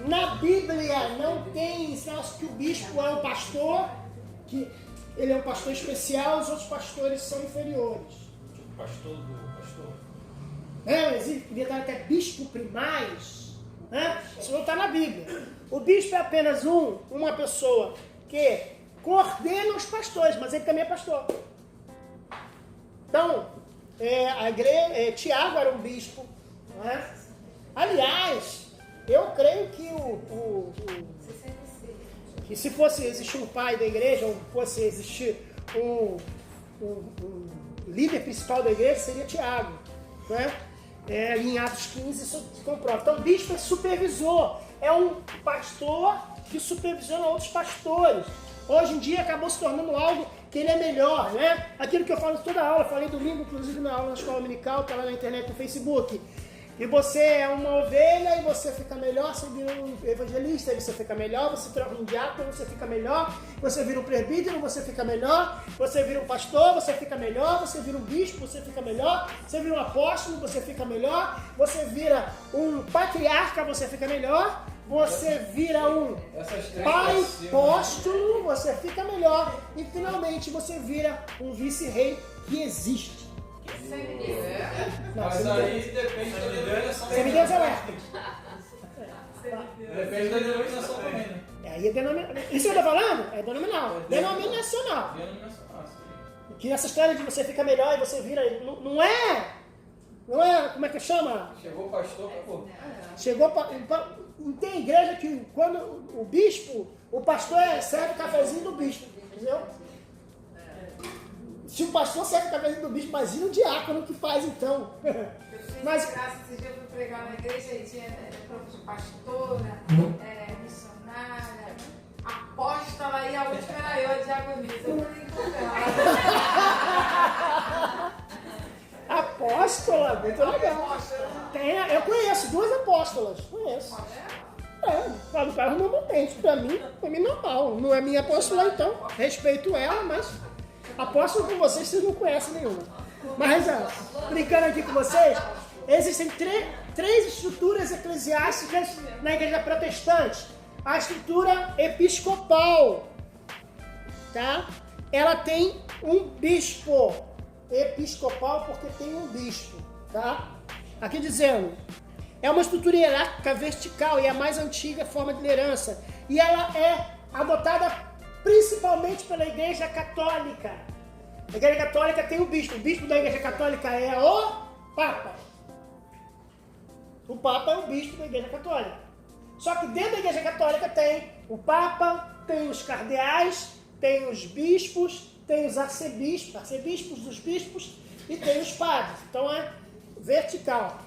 Na Bíblia não tem ensinado que o bispo é um pastor, que ele é um pastor especial, os outros pastores são inferiores. Tipo, pastor do pastor. Podia estar até bispo primaz. Isso não está na Bíblia. O bispo é apenas uma pessoa que coordena os pastores, mas ele também é pastor. Então, Tiago era um bispo. Aliás, eu creio que que se fosse existir um pai da igreja, ou fosse existir um líder principal da igreja, seria Tiago. Em Atos 15 isso se comprova. Então, bispo é supervisor, é um pastor que supervisiona outros pastores. Hoje em dia acabou se tornando algo que ele é melhor, né? Aquilo que eu falo toda aula, falei domingo, inclusive na aula na escola dominical, tá lá na internet, no Facebook. E você é uma ovelha e você fica melhor, você vira um evangelista, aí você fica melhor, você troca um diácono, você fica melhor, você vira um presbítero, você fica melhor, você vira um pastor, você fica melhor, você vira um bispo, você fica melhor, você vira um apóstolo, você fica melhor, você vira um patriarca, você fica melhor, você vira um pai apóstolo, você fica melhor, e finalmente você vira um vice-rei que existe. Mas aí depende da denominação. Semideus é leste. Depende da denominação também, né? Aí é denominacional. Isso que eu tô falando é denominal. Denominacional. Que essa história de você fica melhor e você vira. Não é. Como é que chama? Chegou o pastor, acabou. Tem igreja que quando o bispo, o pastor serve o cafezinho do bispo. Entendeu? Se o pastor serve o cafezinho do bispo, imagina o diácono que faz então. Mas graças a Deus eu fui pregar na igreja e tinha pastora, missionária, apóstola e a última era eu, a diaconisa. Eu falei, apóstola, muito legal. Eu conheço 2 apóstolas. Conheço. Falo para ela normalmente. Para mim normal. Não é minha apóstola, então. Respeito ela, mas apóstolo com vocês não conhecem nenhuma. Mas, brincando aqui com vocês, existem 3 estruturas eclesiásticas na igreja protestante. A estrutura episcopal, tá? Ela tem um bispo. Episcopal porque tem um bispo, tá? Aqui dizendo, é uma estrutura hierárquica vertical e a mais antiga forma de liderança. E ela é adotada principalmente pela Igreja Católica. A Igreja Católica tem o bispo. O bispo da Igreja Católica é o Papa. O Papa é o bispo da Igreja Católica. Só que dentro da Igreja Católica tem o Papa, tem os cardeais, tem os bispos, tem os arcebispos dos bispos e tem os padres. Então é vertical.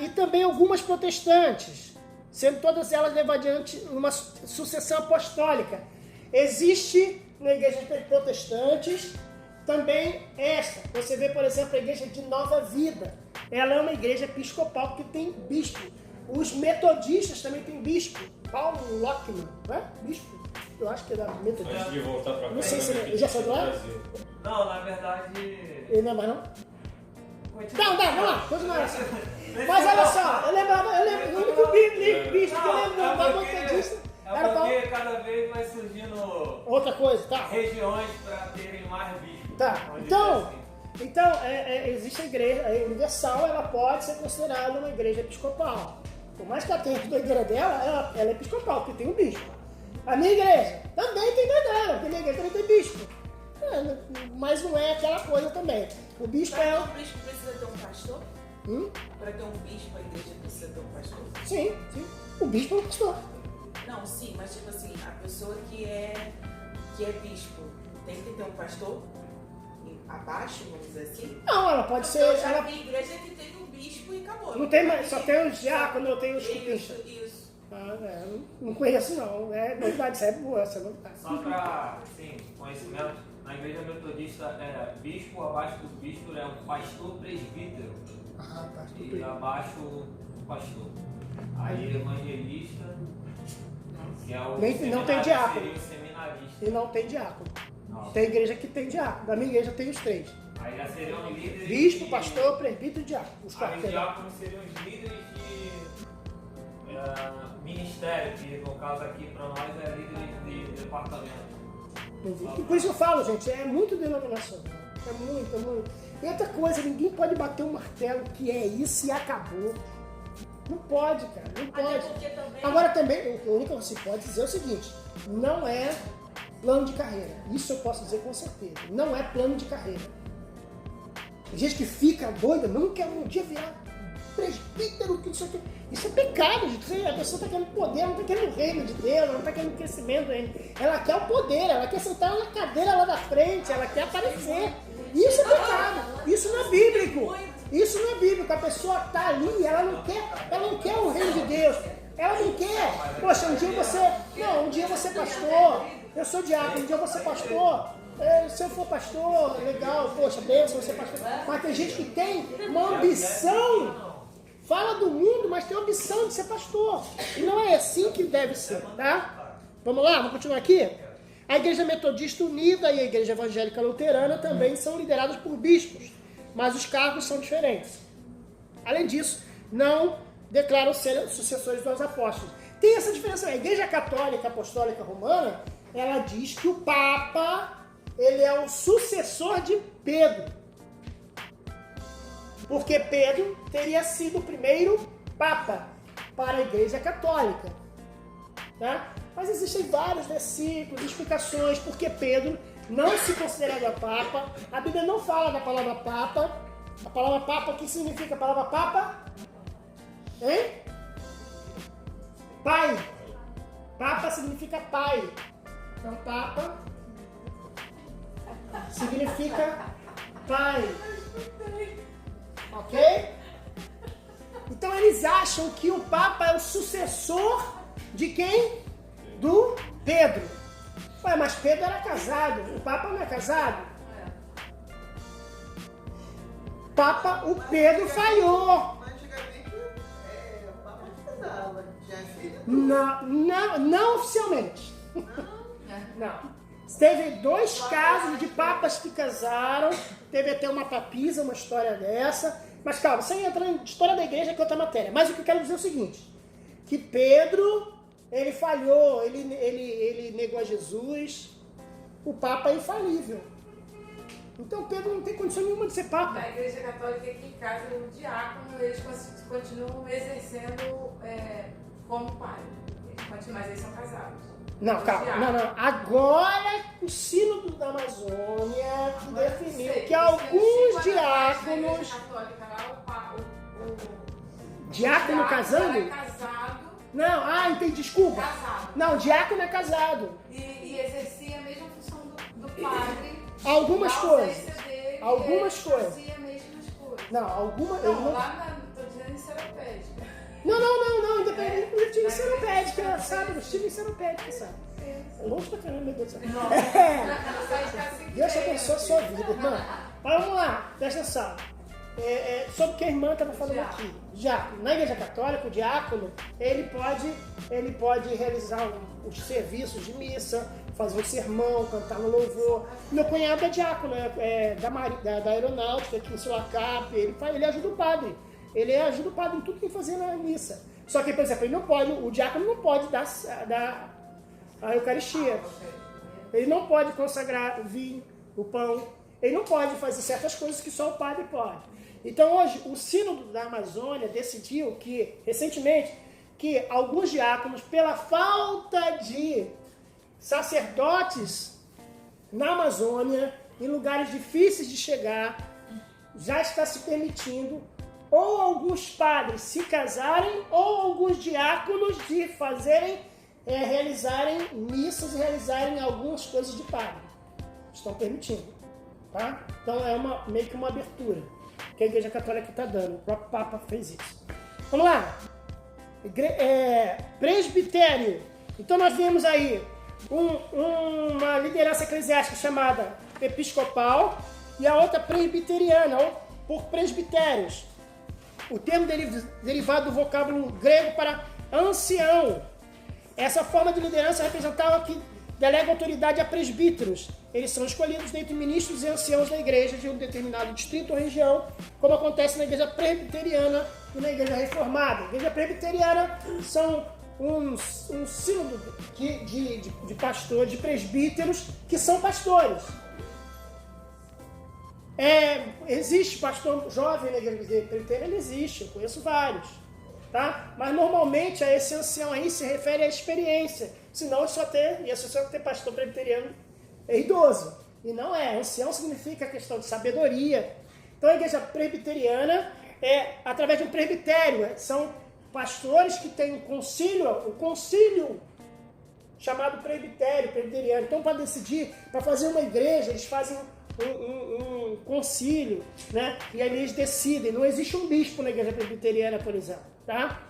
E também algumas protestantes, sendo todas elas levadas adiante uma sucessão apostólica. Existe na igreja protestantes também essa. Você vê, por exemplo, a igreja de Nova Vida. Ela é uma igreja episcopal que tem bispo. Os metodistas também têm bispo. Paulo Lockman, não é? Bispo. Eu acho que é da metodista. Antes de voltar pra cá, não sei se ele já saiu do ar? Não, na verdade... Ele não é mais não? Não, vamos lá, continua. Mas olha só, eu lembro, o único bispo que eu lembro da metodista era Paulo. Porque cada vez vai surgindo outra coisa, tá? regiões para terem mais bispos. Tá, Onde então, é assim. então existe a igreja, a universal, ela pode ser considerada uma igreja episcopal. Por mais que ela tenha a doideira dela, ela é episcopal, porque tem um bispo. A minha igreja também tem doideira, porque a minha igreja também tem bispo. Mas não é aquela coisa também. O bispo Para é... ter um bispo precisa ter um pastor? Para ter um bispo, a igreja precisa ter um pastor? Sim, sim. O bispo é um pastor. Não, sim, mas tipo assim, a pessoa que é bispo tem que ter um pastor abaixo, vamos dizer assim? Não, ela pode ser... Eu já Ela... vi igreja que teve um bispo e acabou. Não tem mais, só tem os diáconos, tem os cupistas. Isso. Não conheço não, é novidade, isso é boa, essa é novidade. Só para, assim, conhecimento, na igreja metodista, bispo, abaixo do bispo é um pastor presbítero. Pastor E abaixo o pastor. Aí evangelista, que é o não tem seminário, diácono. seria o seminarista. E não tem diácono. Não. Tem igreja que tem diácono. Da minha igreja tem os 3. Aí já seriam líderes Bispo, de... pastor, presbítero e diácono. Os Aí 4. os diáconos seriam os líderes de ministério, que no caso aqui para nós é líderes de departamento. E por isso eu falo, gente, é muito denominacional. É muito. E outra coisa, ninguém pode bater um martelo que é isso e acabou. Não pode, cara, não Até pode. porque também. Agora também, o único que se pode dizer é o seguinte, não é plano de carreira. Isso eu posso dizer com certeza. Não é plano de carreira. Tem gente que fica doida, não quer um dia virar presbítero, que isso aqui. Isso é pecado, gente. A pessoa está querendo poder, ela não está querendo o reino de Deus, ela não está querendo crescimento ainda. Ela quer o poder, ela quer sentar na cadeira lá da frente, ela quer aparecer. Isso é pecado. Isso não é bíblico. Isso não é bíblico. A pessoa está ali, ela não quer o reino de Deus. Ela não quer. Poxa, um dia você é pastor. Eu sou diácono, um dia eu vou ser pastor. Se eu for pastor, legal, poxa, bênção, você é pastor. Mas tem gente que tem uma ambição. Fala do mundo, mas tem a ambição de ser pastor. E não é assim que deve ser, tá? Vamos lá, vamos continuar aqui? A Igreja Metodista Unida e a Igreja Evangélica Luterana também são lideradas por bispos, mas os cargos são diferentes. Além disso, não declaram ser sucessores dos apóstolos. Tem essa diferença. A Igreja Católica Apostólica Romana, ela diz que o Papa, ele é o sucessor de Pedro. Porque Pedro teria sido o primeiro Papa para a Igreja Católica. Tá? Mas existem vários versículos, explicações, porque Pedro não se considerava Papa. A Bíblia não fala da palavra Papa. A palavra Papa, o que significa a palavra Papa? Hein? Pai. Papa significa pai. Então, Papa significa pai. Ok? Então eles acham que o Papa é o sucessor de quem? Do Pedro. Ué, mas Pedro era casado. O Papa não é casado? Papa, o Pedro falhou. Mas antigamente o Papa casava, tinha filho. Não oficialmente. Não. Teve 2 casos de papas que casaram, teve até uma papisa, uma história dessa. Mas calma, sem entrar em história da igreja, que é outra matéria. Mas o que eu quero dizer é o seguinte, que Pedro, ele falhou, ele negou a Jesus, o Papa é infalível. Então Pedro não tem condição nenhuma de ser Papa. Na Igreja Católica aqui em casa, o diácono, eles continuam exercendo como pai. Mas eles são casados. Não, calma, não. Agora o Sínodo da Amazônia que definiu que alguns diáconos... Diácono casando? É casado. Não, entendi, desculpa. Casado. Não, diácono é casado. E exercia a mesma função do padre. Algumas Na coisas. ausência dele, Algumas ele coisas. Exercia as mesmas coisas. Não, algumas... Não, lá tô dizendo em seropédica. Não, independente do time seropédica, sabe? Do time seropédica, sabe? É longe pra caramba, meu Deus do céu. Deus abençoe a sua vida, irmã. Mas vamos lá, presta atenção. Sobre o que a irmã estava falando aqui. Já, na Igreja Católica, o diácono, ele pode realizar os serviços de missa, fazer um sermão, cantar no louvor. Meu cunhado é diácono, da aeronáutica, aqui em Sulacap, ele ajuda o padre. Ele ajuda o padre em tudo que tem que fazer na missa. Só que, por exemplo, o diácono não pode dar a Eucaristia. Ele não pode consagrar o vinho, o pão. Ele não pode fazer certas coisas que só o padre pode. Então hoje o Sínodo da Amazônia decidiu que, recentemente, que alguns diáconos, pela falta de sacerdotes na Amazônia, em lugares difíceis de chegar, já está se permitindo ou alguns padres se casarem ou alguns diáconos de realizarem missas e realizarem algumas coisas de padre. Estão permitindo, tá? Então é meio que uma abertura que a Igreja Católica está dando. O próprio Papa fez isso. Vamos lá. Presbitério. Então nós vemos aí uma liderança eclesiástica chamada episcopal e a outra presbiteriana, ou por presbitérios. O termo derivado do vocábulo grego para ancião. Essa forma de liderança representava que delega autoridade a presbíteros. Eles são escolhidos dentre ministros e anciãos da igreja de um determinado distrito ou região, como acontece na igreja presbiteriana e na igreja reformada. A igreja presbiteriana são um sínodo de pastores, de presbíteros, que são pastores. Existe pastor jovem na igreja presbiteriana? Existe, eu conheço vários. Tá? Mas normalmente a esse ancião aí se refere à experiência. Senão só ter pastor presbiteriano idoso. E não é. Ancião significa a questão de sabedoria. Então a igreja presbiteriana através de um presbitério. São pastores que têm o concílio chamado presbiteriano. Então para decidir, para fazer uma igreja, eles fazem um concílio, né? E aí eles decidem. Não existe um bispo na igreja presbiteriana, por exemplo. Tá?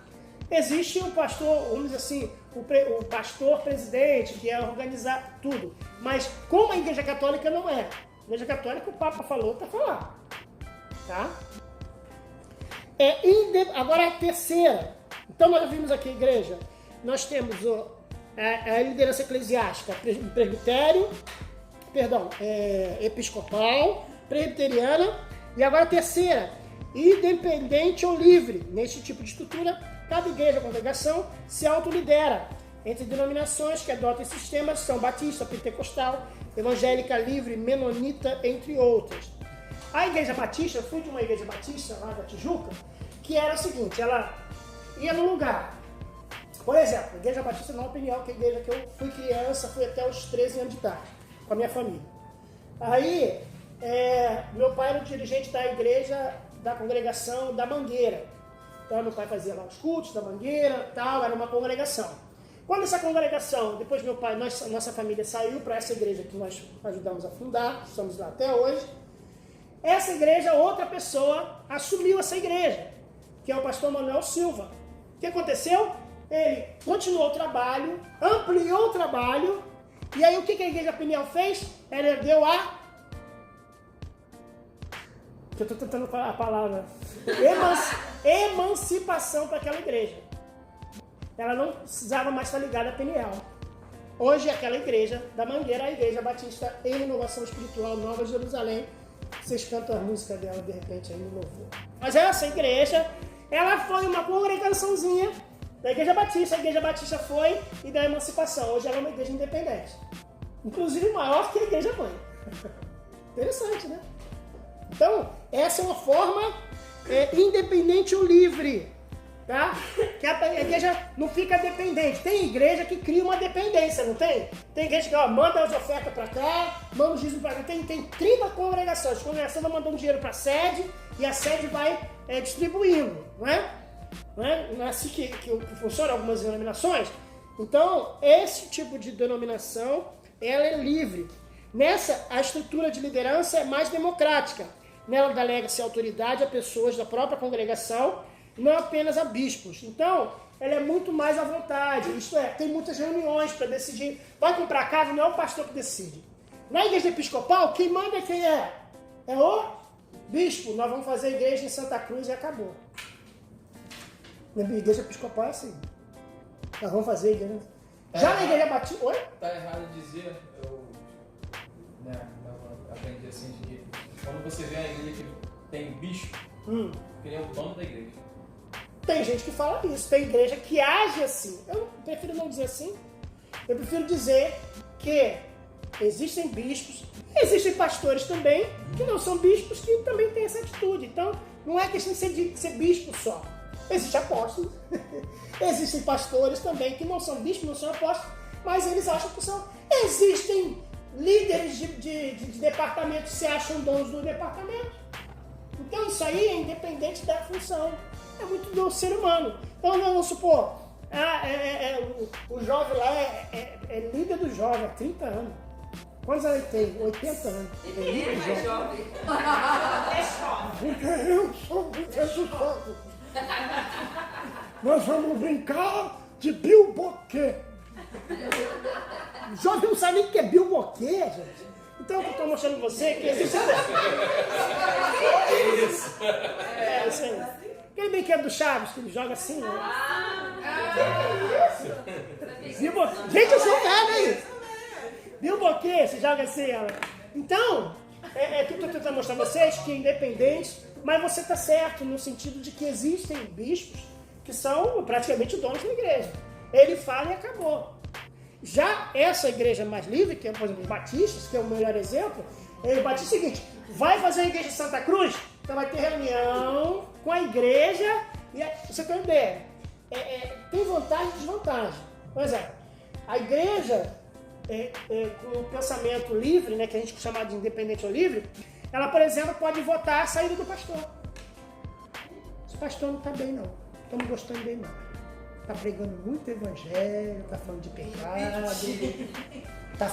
Existe um pastor, vamos dizer assim, o pastor presidente, que é organizar tudo. Mas como a Igreja Católica não é. A Igreja Católica, o Papa falou, está falando. Tá? Agora a terceira. Então nós vimos aqui a igreja. Nós temos a liderança eclesiástica, episcopal, presbiteriana. E agora a terceira. Independente ou livre. Neste tipo de estrutura, cada igreja ou congregação se autolidera. Entre denominações que adotam esse sistema são batista, pentecostal, evangélica, livre, menonita, entre outras. A igreja batista, eu fui de uma igreja batista lá da Tijuca, que era o seguinte, ela ia num lugar. Por exemplo, a igreja batista, na opinião, que é a igreja que eu fui criança, fui até os 13 anos de idade, com a minha família. Aí, meu pai era o dirigente da igreja, da congregação da Mangueira. Então meu pai fazia lá os cultos da Mangueira, tal, era uma congregação. Quando essa congregação, depois meu pai, nossa família saiu para essa igreja que nós ajudamos a fundar, estamos lá até hoje, essa igreja, outra pessoa assumiu essa igreja, que é o pastor Manuel Silva. O que aconteceu? Ele continuou o trabalho, ampliou o trabalho, e aí o que a igreja Peniel fez? Ela deu eu estou tentando falar a palavra, emancipação para aquela igreja. Ela não precisava mais estar ligada a Peniel. Hoje aquela igreja da Mangueira, a Igreja Batista em Renovação Espiritual Nova Jerusalém. Vocês cantam a música dela de repente aí no louvor. Mas essa igreja, ela foi uma congregaçãozinha da Igreja Batista. A Igreja Batista foi e da emancipação. Hoje ela é uma igreja independente. Inclusive maior que a Igreja Mãe. Interessante, né? Então, essa é uma forma independente ou livre, tá? Que a igreja não fica dependente. Tem igreja que cria uma dependência, não tem? Tem igreja que manda as ofertas para cá, manda os dízimos para cá. Tem 30 congregações. As congregações vão mandando dinheiro para a sede e a sede vai distribuindo, não é? Não é assim que funciona algumas denominações? Então, esse tipo de denominação, ela é livre. Nessa, a estrutura de liderança é mais democrática. Nela delega-se autoridade a pessoas da própria congregação, não apenas a bispos. Então, ela é muito mais à vontade. Isto é, tem muitas reuniões para decidir. Vai comprar casa, não é o pastor que decide. Na igreja episcopal, quem manda quem é? É o bispo. Nós vamos fazer a igreja em Santa Cruz e acabou. Na igreja episcopal é assim. Nós vamos fazer a igreja. Já na igreja batista... Oi? Tá errado dizer, eu aprendi assim, que quando você vê a igreja que tem bispo, ele é o dono da igreja. Tem gente que fala isso, tem igreja que age assim. Eu prefiro não dizer assim. Eu prefiro dizer que Existem bispos, existem pastores também, que não são bispos, que também têm essa atitude. Então, não é questão de ser bispo só. Existem apóstolos, existem pastores também, que não são bispos, não são apóstolos, mas eles acham que são. Existem líderes de departamento que se acham donos do departamento. Então, isso aí é independente da função. É muito do ser humano. Então, vamos supor, o jovem lá é líder do jovem há 30 anos. Quantos anos ele tem? 80 anos. Ele é mais jovem. Porque eu sou líder do jovem. Nós vamos brincar de bilboquê. O jovem não sabe nem o que é bilboquê, gente. Então, eu estou mostrando pra você que existe... Isso. É, isso aí. Aquele brinquedo do Chaves, que ele joga assim, né? Gente, eu sou velho aí. Bilboquê, você joga assim, ela. Então, que eu estou tentando mostrar pra vocês que é independente, mas você está certo no sentido de que existem bispos que são praticamente donos da igreja. Ele fala e acabou. Já essa igreja mais livre, que é, por exemplo, os batistas, que é o melhor exemplo, ele bate o seguinte: vai fazer a igreja de Santa Cruz? Então vai ter reunião com a igreja e você tem uma ideia. Tem vantagem e desvantagem. Por exemplo, a igreja com o pensamento livre, né, que a gente chama de independente ou livre, ela, por exemplo, pode votar a saída do pastor. Esse pastor não está bem, não. Estamos gostando dele, não. Está pregando muito evangelho, está falando de pecado, está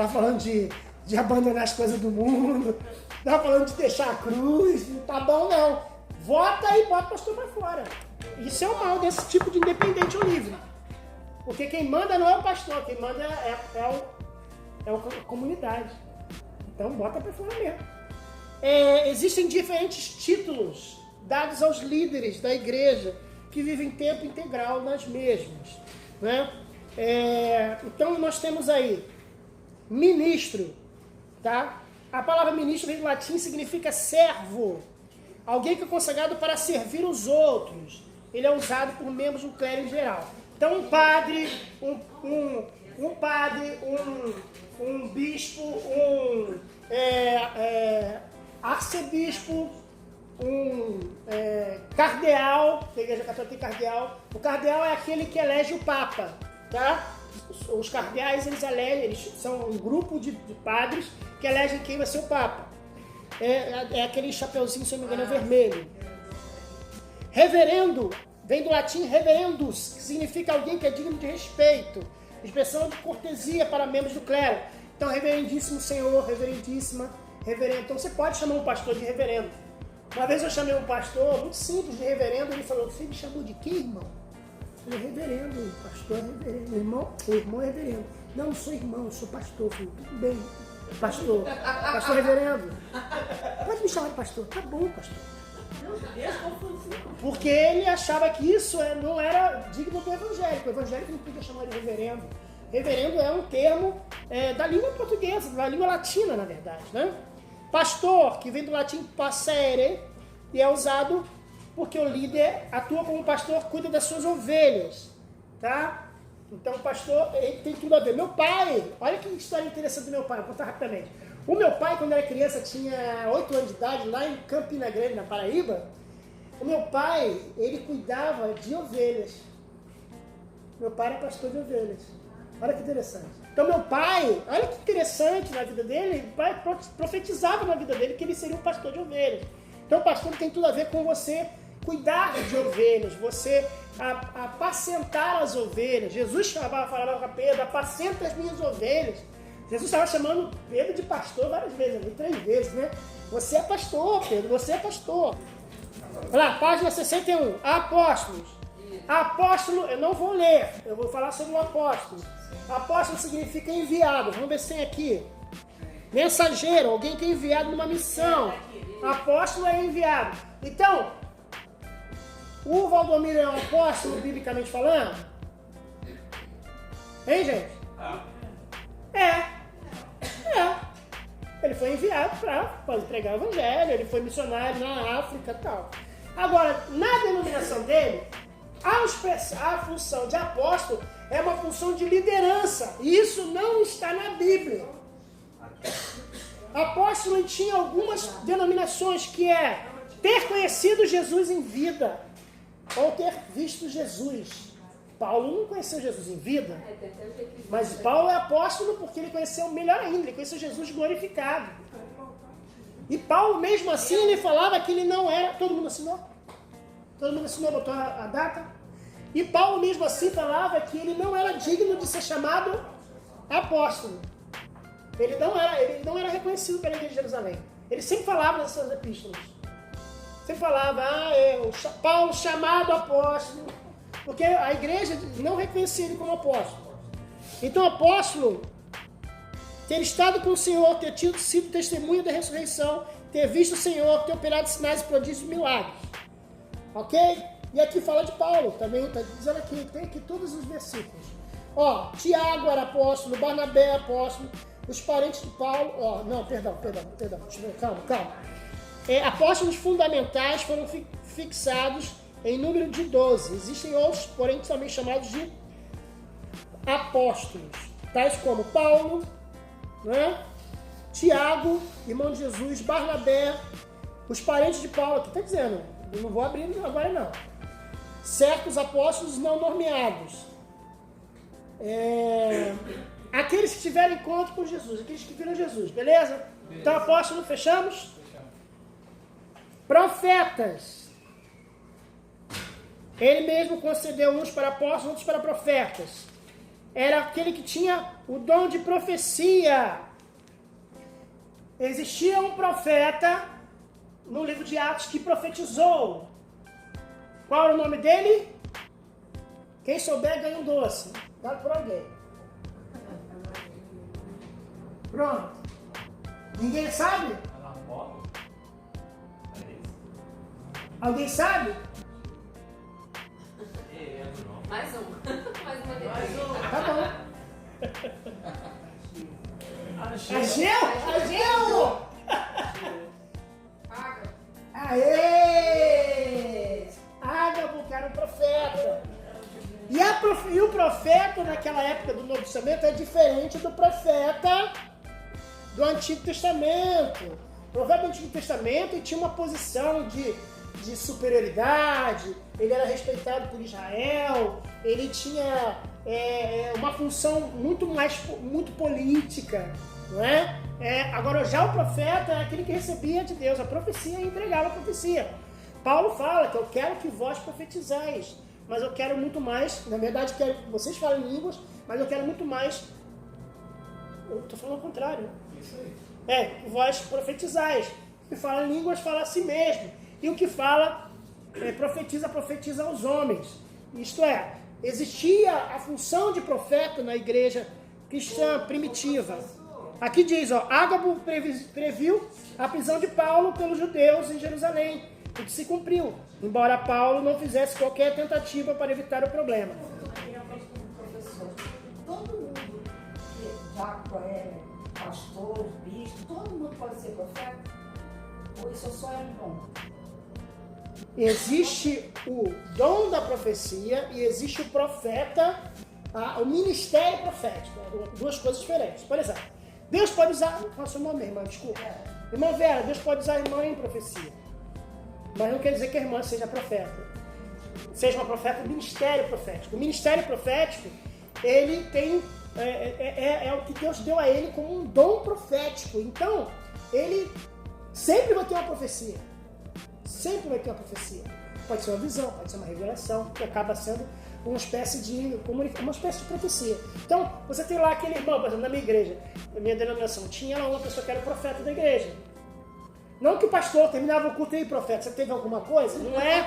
falando de abandonar as coisas do mundo, está falando de deixar a cruz, não está bom, não. Vota e bota o pastor para fora. Isso é o mal desse tipo de independente ou livre. Porque quem manda não é o pastor, quem manda é a comunidade. Então bota para fora mesmo. Existem diferentes títulos dados aos líderes da igreja que vivem tempo integral nas mesmas, né? Então nós temos aí ministro, tá? A palavra ministro vem do latim, significa servo, alguém que é consagrado para servir os outros. Ele é usado por membros do clero em geral. Então um padre, um bispo, arcebispo, cardeal, a igreja católica tem cardeal. O cardeal é aquele que elege o papa, tá? Os cardeais, eles são um grupo de padres que elegem quem vai ser o papa. É aquele chapeuzinho, se eu não me engano, vermelho. Reverendo vem do latim reverendus, que significa alguém que é digno de respeito, expressão de cortesia para membros do clero. Então, reverendíssimo senhor, reverendíssima, reverendo. Então, você pode chamar um pastor de reverendo. Uma vez eu chamei um pastor muito simples de reverendo, ele falou: você me chamou de quê, irmão? Eu falei: reverendo, pastor é reverendo, o irmão é reverendo. Não sou irmão, eu sou pastor. Eu falei: tudo bem, pastor reverendo. Pode me chamar de pastor. Tá bom, pastor. Porque ele achava que isso não era digno do evangélico. O evangélico não podia chamar de reverendo. Reverendo é um termo da língua portuguesa, da língua latina, na verdade, né? Pastor, que vem do latim passere, e é usado porque o líder atua como pastor, cuida das suas ovelhas, tá? Então o pastor, ele tem tudo a ver. Meu pai, olha que história interessante do meu pai, vou contar rapidamente. O meu pai, quando era criança, tinha 8 anos de idade, lá em Campina Grande, na Paraíba. O meu pai, ele cuidava de ovelhas. Meu pai era pastor de ovelhas. Olha que interessante. Então meu pai, olha que interessante na vida dele, o pai profetizava na vida dele que ele seria um pastor de ovelhas. Então o pastor tem tudo a ver com você cuidar de ovelhas, você apacentar as ovelhas. Jesus falava para Pedro: apacenta as minhas ovelhas. Jesus estava chamando Pedro de pastor várias vezes, 3 vezes, né? Você é pastor, Pedro, você é pastor. Olha lá, página 61, apóstolos. Apóstolo, eu não vou ler, eu vou falar sobre o apóstolo. Apóstolo significa enviado, vamos ver se tem aqui. Mensageiro, alguém que é enviado numa missão. Apóstolo é enviado. Então, o Valdomiro é um apóstolo, biblicamente falando? Hein, gente? Ele foi enviado para pregar o evangelho, ele foi missionário na África e tal. Agora, na denominação dele, a função de apóstolo é uma função de liderança. E isso não está na Bíblia. Apóstolo tinha algumas denominações que é ter conhecido Jesus em vida ou ter visto Jesus. Paulo não conheceu Jesus em vida, mas Paulo é apóstolo porque ele conheceu melhor ainda, ele conheceu Jesus glorificado. E Paulo mesmo assim ele falava que ele não era, todo mundo assinou? Todo mundo assinou, botou a data? E Paulo mesmo assim falava que ele não era digno de ser chamado apóstolo. Ele não era reconhecido pela igreja de Jerusalém. Ele sempre falava nas suas epístolas. Sempre falava, Paulo chamado apóstolo. Porque a igreja não reconhecia ele como apóstolo. Então, apóstolo, ter estado com o Senhor, ter sido testemunha da ressurreição, ter visto o Senhor, ter operado sinais, prodígios e milagres. Ok? E aqui fala de Paulo, também está dizendo aqui, tem aqui todos os versículos. Tiago era apóstolo, Barnabé apóstolo, os parentes de Paulo, calma. Apóstolos fundamentais foram fixados em número de 12. Existem outros, porém, também chamados de apóstolos, tais como Paulo, né? Tiago, irmão de Jesus, Barnabé, os parentes de Paulo, aqui está dizendo, eu não vou abrir agora não. Certos apóstolos não nomeados. Aqueles que tiveram encontro com Jesus, aqueles que viram Jesus, beleza? Então, apóstolo, fechamos? Profetas. Ele mesmo concedeu uns para apóstolos, outros para profetas. Era aquele que tinha o dom de profecia. Existia um profeta no livro de Atos que profetizou. Qual era o nome dele? Quem souber ganha um doce. Dado por alguém. Pronto. Ninguém sabe? Alguém sabe? Mais uma. Mais uma depois. Tá bom. Ageu! Aê! Ágabo, que era um profeta. E o profeta naquela época do Novo Testamento é diferente do profeta do Antigo Testamento. O profeta do Antigo Testamento tinha uma posição de superioridade, ele era respeitado por Israel, ele tinha uma função muito política, não é? Agora, já o profeta é aquele que recebia de Deus a profecia e entregava a profecia. Paulo fala que eu quero que vós profetizais, mas eu quero muito mais, na verdade quero que vocês falem línguas, mas eu quero muito mais, eu estou falando ao contrário, né? Isso aí. Que vós profetizais, o que fala línguas fala a si mesmo, e o que fala, profetiza aos homens. Isto é, existia a função de profeta na igreja cristã primitiva. Aqui diz, Ágabo previu a prisão de Paulo pelos judeus em Jerusalém, o que se cumpriu, embora Paulo não fizesse qualquer tentativa para evitar o problema. Professor, todo mundo que já é pastor, bispo, todo mundo pode ser profeta? Ou isso só é um dom? Existe o dom da profecia e existe o profeta, o ministério profético. Duas coisas diferentes. Por exemplo, Deus pode usar... Qual é o seu nome, irmã? Desculpa. Irmã Vera, Deus pode usar a irmã em profecia. Mas não quer dizer que a irmã seja profeta. Seja uma profeta do ministério profético. O ministério profético, ele tem... É o que Deus deu a ele como um dom profético. Então, ele sempre vai ter uma profecia. Sempre vai ter uma profecia. Pode ser uma visão, pode ser uma revelação, que acaba sendo uma espécie de profecia. Então, você tem lá aquele irmão, por exemplo, na minha igreja, na minha denominação, tinha lá uma pessoa que era o profeta da igreja. Não que o pastor terminava o culto e profeta, você teve alguma coisa? Não é.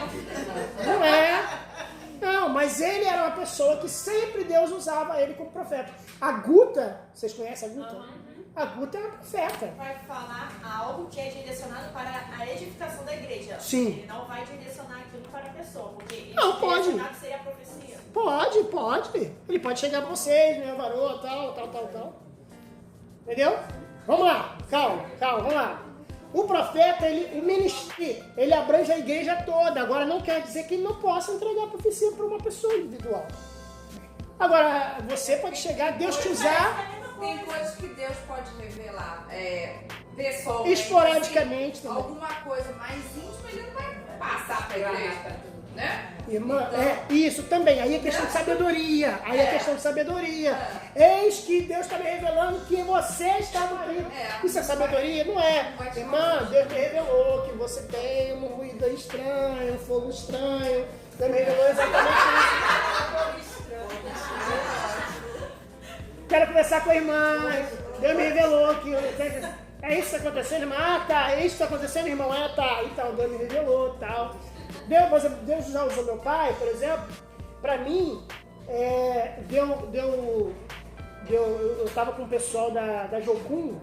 Não, mas ele era uma pessoa que sempre Deus usava ele como profeta. A Guta, vocês conhecem a Guta? A Guta é uma profeta. Vai falar algo que é direcionado para a edificação da igreja. Sim. Ele não vai direcionar aquilo para a pessoa, porque não, pode. direcionado seria a profecia. Pode. Ele pode chegar para vocês, meu varô, tal. Entendeu? Vamos lá, calma, vamos lá. O profeta, o ministério, ele abrange a igreja toda. Agora, não quer dizer que ele não possa entregar a profecia para uma pessoa individual. Agora, você pode chegar, Deus te usar Tem coisas que Deus pode revelar pessoalmente. esporadicamente também. Alguma coisa mais íntima, ele não vai passar pra igreja, né? Irmã, isso também. Aí é questão de sabedoria. Aí é questão de sabedoria. Eis que Deus está me revelando que você está no Cristo. Isso é sabedoria? Não é. Irmã, Deus me revelou que você tem um ruído estranho, um fogo estranho. Deus me revelou exatamente isso. Quero conversar com a irmã. Deus me revelou que... É isso que está acontecendo, irmã? Ah, tá. É isso que está acontecendo, irmão? Ah, tá. Então, Deus me revelou, tal. Deus já usou meu pai, por exemplo. Pra mim, eu estava com o pessoal da Jocum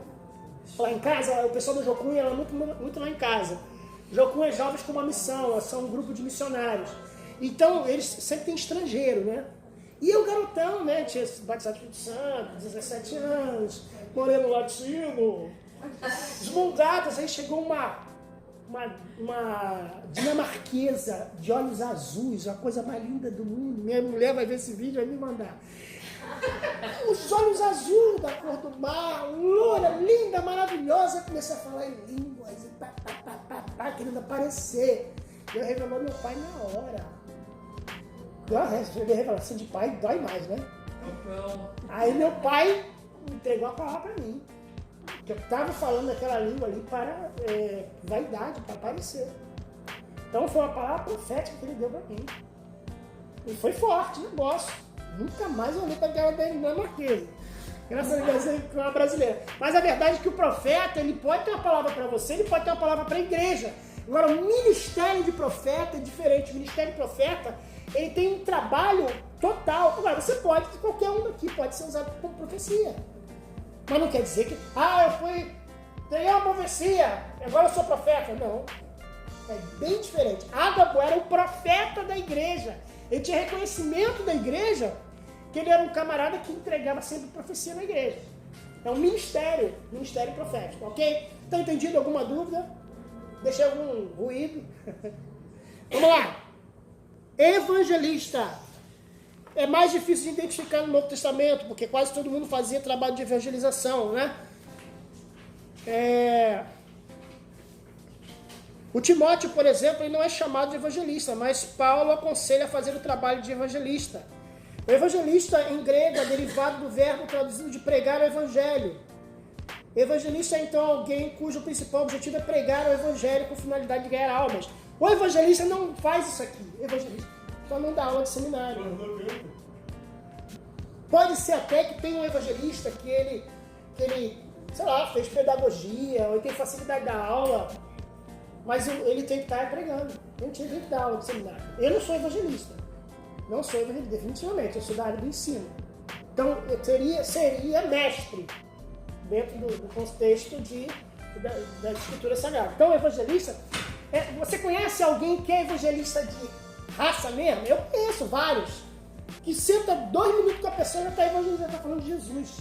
lá em casa. O pessoal da Jocum era muito lá em casa. Jocum é Jovens com uma Missão, são um grupo de missionários. Então, eles sempre têm estrangeiro, né? E eu, garotão, né? Tinha batizado com o Espírito Santo, 17 anos, moreno latino, desmondados. Aí chegou uma dinamarquesa de olhos azuis, a coisa mais linda do mundo. Minha mulher vai ver esse vídeo e vai me mandar. Os olhos azuis da cor do mar, loura, linda, maravilhosa. Comecei a falar em línguas e querendo aparecer. Deus revelou meu pai na hora. A revelação de pai dói mais, né? Aí meu pai entregou a palavra para mim. Que eu estava falando aquela língua ali para vaidade, para aparecer. Então foi uma palavra profética que ele deu para mim. E foi forte o negócio. Nunca mais eu olhei para aquela dinamarquesa. Graças a Deus é uma brasileira. Mas a verdade é que o profeta, ele pode ter uma palavra para você, ele pode ter uma palavra para a igreja. Agora, o ministério de profeta é diferente. O ministério de profeta, ele tem um trabalho total. Agora, você pode, qualquer um daqui pode ser usado como profecia. Mas não quer dizer que, eu ganhei uma profecia, agora eu sou profeta. Não. É bem diferente. Ágabo era o profeta da igreja. Ele tinha reconhecimento da igreja, que ele era um camarada que entregava sempre profecia na igreja. É um ministério profético, ok? Tá entendido? Alguma dúvida? Deixei algum ruído? Vamos lá. Evangelista. É mais difícil de identificar no Novo Testamento, porque quase todo mundo fazia trabalho de evangelização, né? O Timóteo, por exemplo, ele não é chamado de evangelista, mas Paulo aconselha a fazer o trabalho de evangelista. O evangelista, em grego, é derivado do verbo traduzido de pregar o evangelho. Evangelista é, então, alguém cujo principal objetivo é pregar o evangelho com finalidade de ganhar almas. O evangelista não faz isso aqui. Evangelista só não dá aula de seminário. Pode ser até que tenha um evangelista que ele, sei lá, fez pedagogia, ou ele tem facilidade da aula, mas ele tem que estar pregando. Ele tem que dar aula de seminário. Eu não sou evangelista. Não sou evangelista, definitivamente. Eu sou da área do ensino. Então, eu seria mestre dentro do contexto da Escritura Sagrada. Então, evangelista... você conhece alguém que é evangelista de raça mesmo? Eu conheço vários. Que senta 2 minutos com a pessoa e já está evangelizando, está falando de Jesus.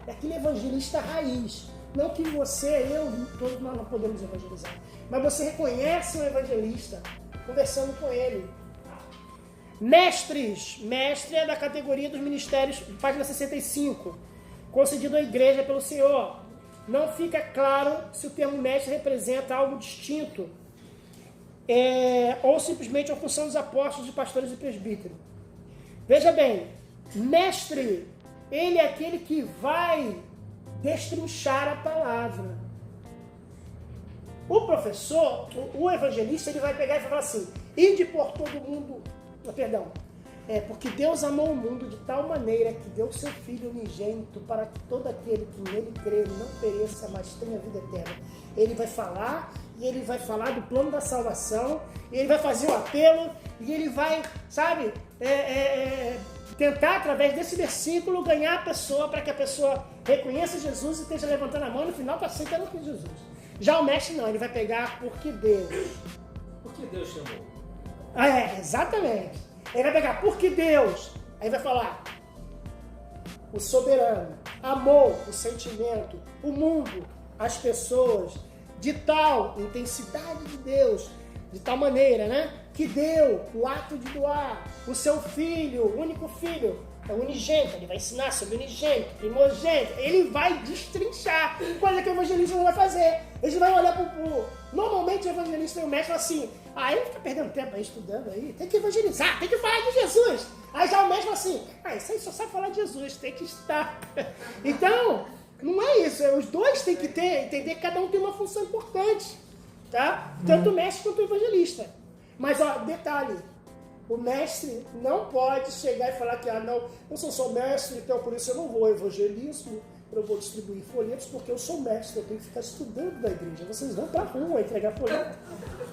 É aquele evangelista raiz. Não que você, eu, todos nós não podemos evangelizar. Mas você reconhece um evangelista conversando com ele. Mestres. Mestre é da categoria dos ministérios, página 65. Concedido à igreja pelo Senhor. Não fica claro se o termo mestre representa algo distinto ou simplesmente a função dos apóstolos, de pastores e presbíteros. Veja bem, mestre, ele é aquele que vai destrinchar a palavra. O professor, o evangelista, ele vai pegar e falar assim: ide por todo mundo, porque Deus amou o mundo de tal maneira que deu seu Filho unigênito para que todo aquele que nele crê não pereça, mas tenha vida eterna. Ele vai falar, e ele vai falar do plano da salvação, e ele vai fazer o apelo, e ele vai, tentar, através desse versículo, ganhar a pessoa para que a pessoa reconheça Jesus e esteja levantando a mão e no final está aceitando com Jesus. Já o mestre não, ele vai pegar porque Deus. Porque Deus chamou. Exatamente. Ele vai pegar porque Deus. Aí vai falar: o soberano amou o sentimento, o mundo, as pessoas, de tal intensidade de Deus, de tal maneira, né? Que deu o ato de doar o seu filho, o único filho, é unigênito, ele vai ensinar sobre unigênito, primogênito, ele vai destrinchar, coisa que o evangelista não vai fazer. Eles vão olhar pro... Normalmente o evangelista e o mestre falam assim, ele fica perdendo tempo aí estudando aí, tem que evangelizar, tem que falar de Jesus. Aí já o mestre fala assim, isso aí só sabe falar de Jesus, tem que estar. Então, não é isso, os dois têm que entender que cada um tem uma função importante, tá? Tanto o mestre quanto o evangelista. Mas, detalhe, o mestre não pode chegar e falar que, não, eu sou só mestre, então por isso eu não vou ao evangelismo, eu não vou distribuir folhetos, porque eu sou mestre, eu tenho que ficar estudando da igreja. Vocês vão pra rua entregar folheto.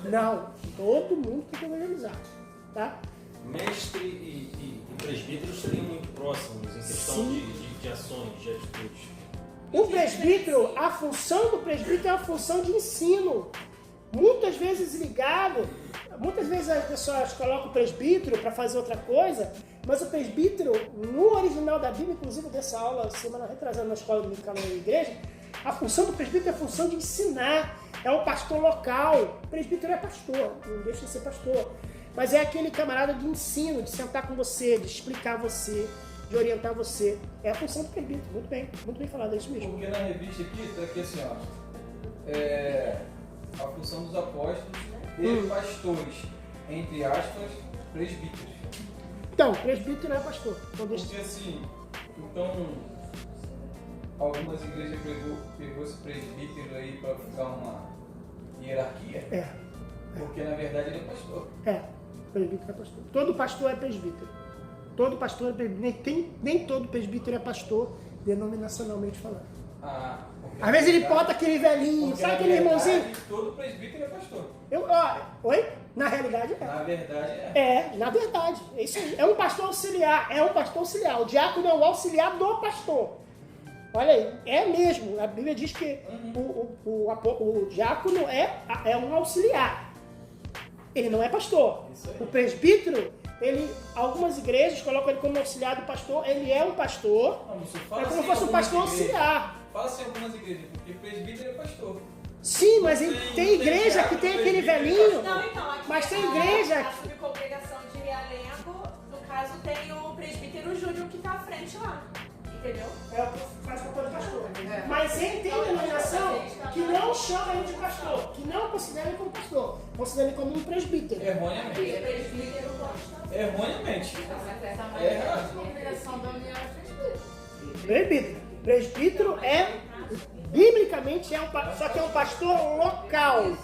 Não, todo mundo tem que evangelizar, tá? Mestre e presbítero seriam muito próximos em questão de ações, de atitudes. O presbítero, a função do presbítero é a função de ensino. Muitas vezes ligado, muitas vezes as pessoas colocam o presbítero para fazer outra coisa, mas o presbítero, no original da Bíblia, inclusive dessa aula, semana retrasada na escola dominical na igreja, a função do presbítero é a função de ensinar, é um pastor local. O presbítero é pastor, não deixa de ser pastor, mas é aquele camarada de ensino, de sentar com você, de explicar você, de orientar você. É a função do presbítero, muito bem falado, é isso mesmo. Porque na revista aqui, está aqui assim, a função dos apóstolos e pastores, entre aspas, presbíteros. Então, presbítero é pastor. Porque assim, então, algumas igrejas pegou esse presbítero aí para ficar uma hierarquia. Porque na verdade ele é pastor. Presbítero é pastor. Todo pastor é presbítero. Todo pastor é presbítero. Nem todo presbítero é pastor, denominacionalmente falando. Às vezes ele bota aquele velhinho, sabe aquele irmãozinho? Todo presbítero é pastor. Oi? Na realidade é. Na verdade é. Na verdade. É isso aí. É um pastor auxiliar. O diácono é o auxiliar do pastor. Olha aí, é mesmo. A Bíblia diz que o diácono é um auxiliar. Ele não é pastor. O presbítero, algumas igrejas colocam ele como auxiliar do pastor. Ele é um pastor. É como se fosse um pastor auxiliar. Fala-se em algumas igrejas, porque presbítero é pastor. Sim, mas tem igreja que tem aquele velhinho. Não, então, aqui mas tem igreja. A subcongregação de Realengo, no caso, tem o presbítero Júnior que está à frente lá. Entendeu? Faz papel de pastor. Mas ele tem denominação que não chama ele de pastor, que não considera ele como pastor, considera ele como um presbítero. Erroneamente. Erroneamente. A congregação da União é Presbítero. Presbítero biblicamente só que é um pastor local.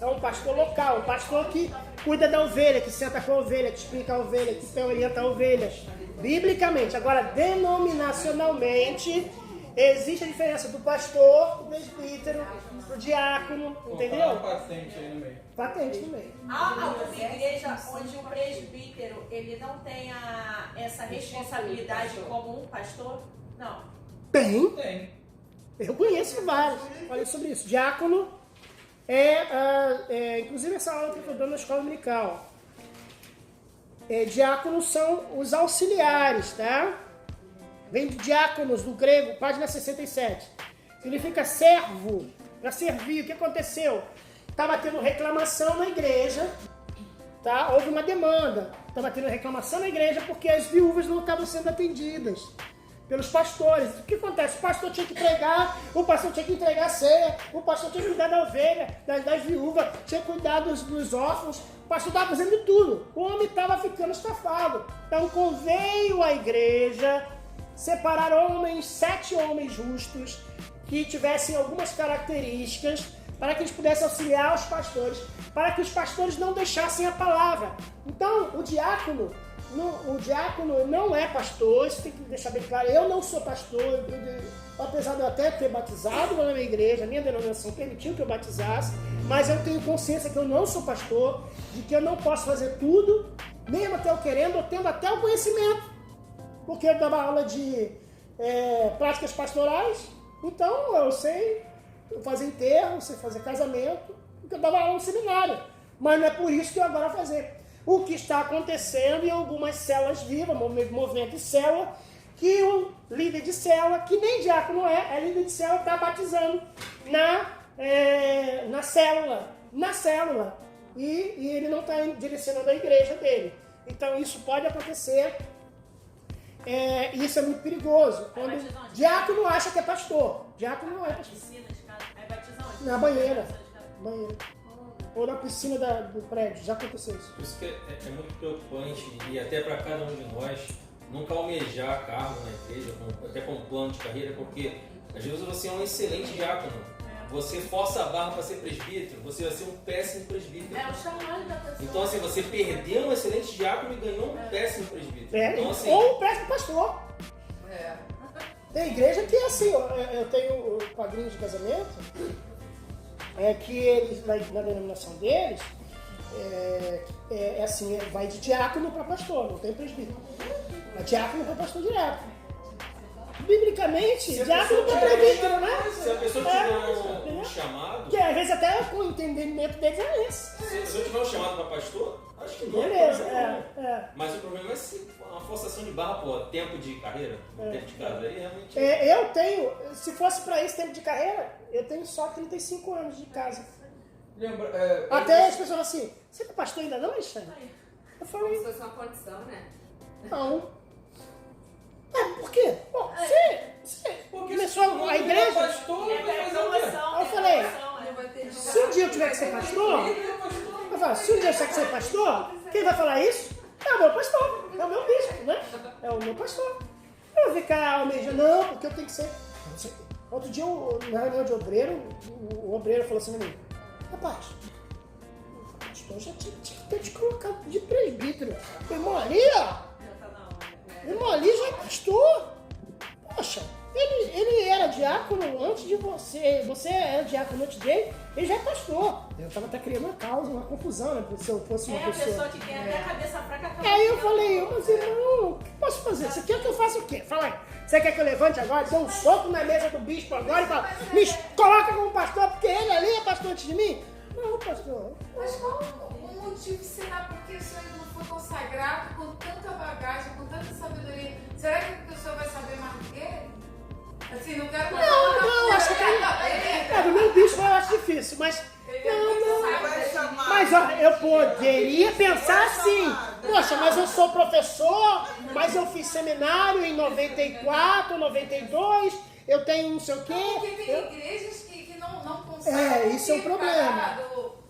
É um pastor local, um pastor que cuida da ovelha, que senta com a ovelha, que explica a ovelha, que orienta a ovelha. Biblicamente. Agora, denominacionalmente, existe a diferença do pastor, do presbítero, do diácono, entendeu? Uma patente aí no meio. Patente no meio. Há alguma igreja onde o presbítero ele não tenha essa responsabilidade como um pastor? Não. Tem. Eu conheço vários. Falei sobre isso. Diácono inclusive essa aula que eu estou dando na escola dominical. Diáconos são os auxiliares, tá? Vem de diáconos, do grego, página 67. Significa servo, para servir. O que aconteceu? Estava tendo reclamação na igreja, tá? Houve uma demanda. Estava tendo reclamação na igreja porque as viúvas não estavam sendo atendidas pelos pastores. O que acontece? O pastor tinha que pregar, o pastor tinha que entregar a ceia, o pastor tinha que cuidar da ovelha, das viúvas, tinha que cuidar dos órfãos, o pastor estava fazendo de tudo. O homem estava ficando estafado. Então conveio à igreja separar 7 homens justos, que tivessem algumas características, para que eles pudessem auxiliar os pastores, para que os pastores não deixassem a palavra. Então, o diácono não é pastor, isso tem que deixar bem claro. Eu não sou pastor, apesar de eu até ter batizado na minha igreja, a minha denominação permitiu que eu batizasse, mas eu tenho consciência que eu não sou pastor, de que eu não posso fazer tudo, mesmo até eu querendo, eu tendo até o conhecimento, porque eu dava aula de práticas pastorais, então eu sei fazer enterro, sei fazer casamento, porque eu dava aula no seminário, mas não é por isso que eu agora vou fazer. O que está acontecendo em algumas células vivas, movimento de célula, que o líder de célula, que nem diácono é líder de célula, está batizando na célula, e ele não está direcionando a igreja dele. Então isso pode acontecer. isso é muito perigoso. Quando diácono acha que é pastor. Diácono não é pastor. É batizão? Na banheira. Ou na piscina do prédio. Já aconteceu isso. Por isso que é muito preocupante e até para cada um de nós nunca almejar cargo na igreja, até com plano de carreira, porque às vezes você é um excelente diácono. Você força a barra para ser presbítero, você vai ser um péssimo presbítero. É o chamado da pessoa. Então assim, você perdeu um excelente diácono e ganhou um péssimo presbítero. Então, assim, ou um péssimo pastor. Tem igreja que é assim, eu tenho padrinho de casamento, que eles, na denominação deles, assim, vai de diácono para pastor, não tem presbítero. É diácono para pastor direto. Biblicamente, diácono para presbítero, né? Se a pessoa tiver um chamado... Que às vezes até o entendimento deles é esse. Se a pessoa tiver um chamado para pastor, acho que não. Beleza, Mas o problema é se uma forçação de barra, tempo de carreira, tempo de carreira, aí realmente... Eu tenho, se fosse para esse tempo de carreira, eu tenho só 35 anos de casa. Até as pessoas falam assim, você é pastor ainda não, Alexandre? Eu falei... Isso é uma condição, né? Não. Por quê? Bom, você começou a igreja... Pastor, vai fazer o quê? Eu falei, se um dia eu tiver que ser pastor, eu falo, se um dia eu tiver que ser pastor, quem vai falar isso? É o meu pastor, é o meu bispo, né? É o meu pastor. Eu vou ficar almejando, não, porque eu tenho que ser... Outro dia, na reunião de obreiro, o obreiro falou assim pra mim, rapaz, o pastor já tinha que ter te colocado de presbítero. Meu irmão ali, ó. Meu irmão ali já é pastor. Poxa, ele era diácono antes de você. Você era diácono antes dele, ele já é pastor. Eu estava até criando uma causa, uma confusão, né? Se eu fosse uma pessoa. É a pessoa que tem até a cabeça fraca. Aí eu falei, mas irmão, o que posso fazer? Você quer que eu faça o quê? Fala aí. Você quer que eu levante agora, dê um soco na mesa do bispo agora e fala, me coloca como pastor, porque ele ali é pastor antes de mim? Não, pastor. Mas qual o motivo será porque o senhor não foi consagrado com tanta bagagem, com tanta sabedoria? Será que a pessoa vai saber mais do que ele? Assim, não quero mais. Não, acho que do meu bispo eu acho difícil, mas. Mas ó, eu poderia pensar assim, poxa, mas eu sou professor, mas eu fiz seminário em 94, 92, eu tenho não sei o quê. Porque tem igrejas que não conseguem. Isso é um problema.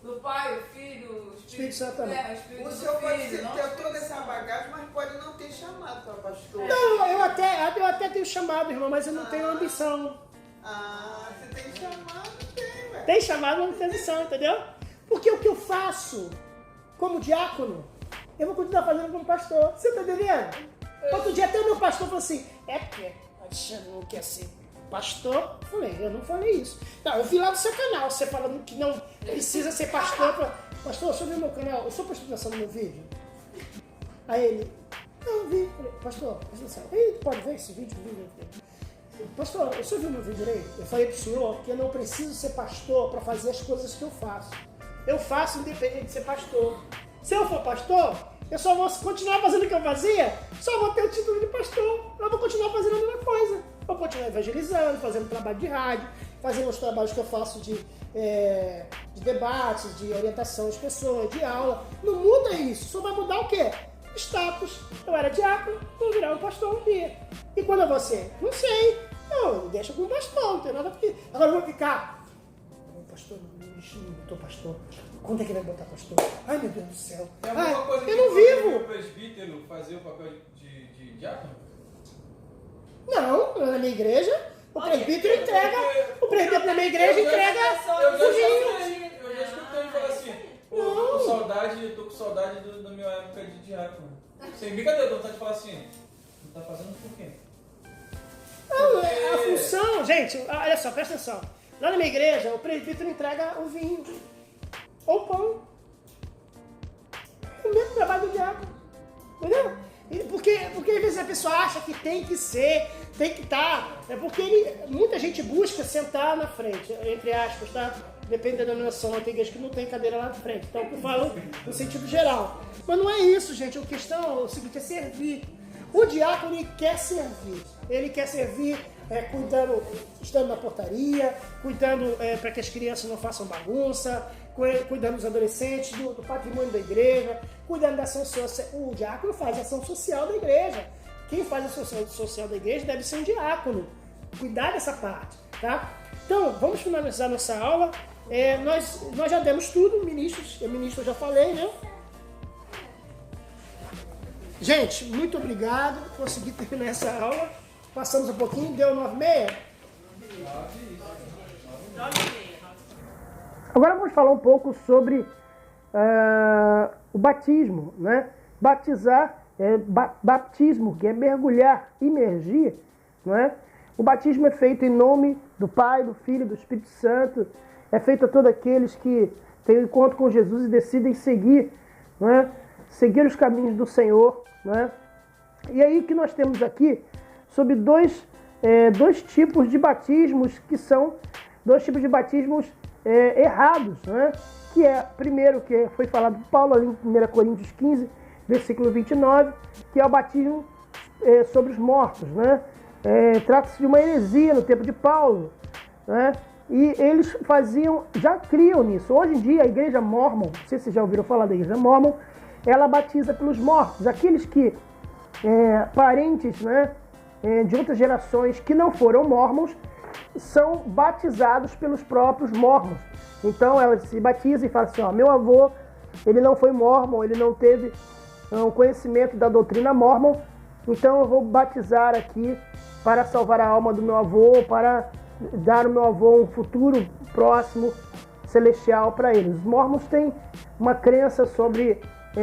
Do Pai, o Filho, o Espírito Santo também. O senhor pode ter toda essa bagagem, mas pode não ter chamado para pastor. Não, eu até tenho chamado, irmão, mas eu não tenho ambição. Você tem chamado, velho. Tem chamado, mas não tem ambição, entendeu? Porque o que eu faço como diácono, eu vou continuar fazendo como pastor. Você tá entendendo? Outro dia até o meu pastor falou assim, porque Alexandre não quer ser pastor? Eu falei, eu não falei isso. Não, eu vi lá no seu canal, você falando que não precisa ser pastor. Pastor, o senhor viu meu canal? O senhor prestou atenção no meu vídeo? Aí ele, não, vi. Falei, pastor, presta atenção. Ei, pode ver esse vídeo? Pastor, o senhor viu meu vídeo aí? Eu falei pro senhor que eu não preciso ser pastor para fazer as coisas que eu faço. Eu faço independente de ser pastor. Se eu for pastor, eu só vou continuar fazendo o que eu fazia, só vou ter o título de pastor. Eu vou continuar fazendo a mesma coisa. Vou continuar evangelizando, fazendo trabalho de rádio, fazendo os trabalhos que eu faço de debates, de orientação às pessoas, de aula. Não muda isso. Só vai mudar o quê? Status. Eu era diácono, vou virar um pastor um dia. E quando eu vou ser? Não sei. Não, deixa com o pastor, não tem nada a ver. Agora eu vou ficar. Pastor, não botou pastor. Quando é que vai botar pastor? Ai, meu Deus do céu. É a mesma coisa eu não vivo. O presbítero fazer o papel de diácono? Não, na minha igreja, o presbítero entrega. O presbítero na minha igreja entrega Eu já o vinho. escutei ele falar assim, tô com saudade da minha época de diácono. Sem brincadeira, tô vontade de falar assim, não tá fazendo por quê? Não, a função, gente, olha só, presta atenção. Lá na minha igreja, o presbítero entrega o vinho ou o pão. É o mesmo trabalho do diácono. Entendeu? Porque às vezes a pessoa acha que tem que ser, tem que estar. É porque muita gente busca sentar na frente, entre aspas, tá? Depende da denominação, tem igreja que não tem cadeira lá na frente. Então eu falo no sentido geral. Mas não é isso, gente. A questão é o seguinte, é servir. O diácono ele quer servir. Ele quer servir cuidando, estando na portaria, cuidando para que as crianças não façam bagunça, cuidando dos adolescentes, do patrimônio da igreja, cuidando da ação social. O diácono faz a ação social da igreja, quem faz a associação social da igreja deve ser um diácono, cuidar dessa parte, tá? Então, vamos finalizar nossa aula. Nós já demos tudo, ministro eu já falei, né? Gente, muito obrigado. Consegui terminar essa aula. Passamos um pouquinho, deu 9h30. Agora vamos falar um pouco sobre o batismo, né? Batizar, batismo, que é mergulhar, imergir, não é? O batismo é feito em nome do Pai, do Filho e do Espírito Santo. É feito a todos aqueles que têm um encontro com Jesus e decidem seguir, não é? Seguir os caminhos do Senhor, não é? E aí que nós temos aqui sobre dois tipos de batismos que são dois tipos de batismos errados, né? Que é, primeiro, que foi falado por Paulo ali em 1 Coríntios 15, versículo 29, que é o batismo sobre os mortos, né? Trata-se de uma heresia no tempo de Paulo, né? E eles já criam nisso. Hoje em dia, a igreja Mórmon, não sei se vocês já ouviram falar da igreja Mórmon, ela batiza pelos mortos. Aqueles que, parentes, né, de outras gerações que não foram mormons, são batizados pelos próprios mormons. Então, ela se batiza e fala assim, ó, meu avô, ele não foi mormon, ele não teve o conhecimento da doutrina mormon, então eu vou batizar aqui para salvar a alma do meu avô, para dar ao meu avô um futuro próximo, celestial para ele. Os mormons têm uma crença sobre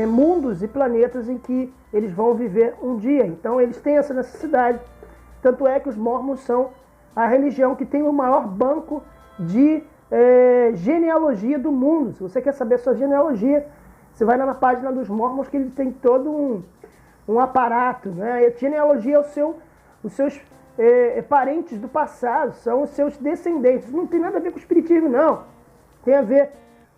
mundos e planetas em que eles vão viver um dia. Então eles têm essa necessidade. Tanto é que os mormons são a religião que tem o maior banco de genealogia do mundo. Se você quer saber a sua genealogia, você vai lá na página dos mormons, que eles têm todo um aparato, né? A genealogia é os seus parentes do passado, são os seus descendentes. Não tem nada a ver com o espiritismo, não. Tem a ver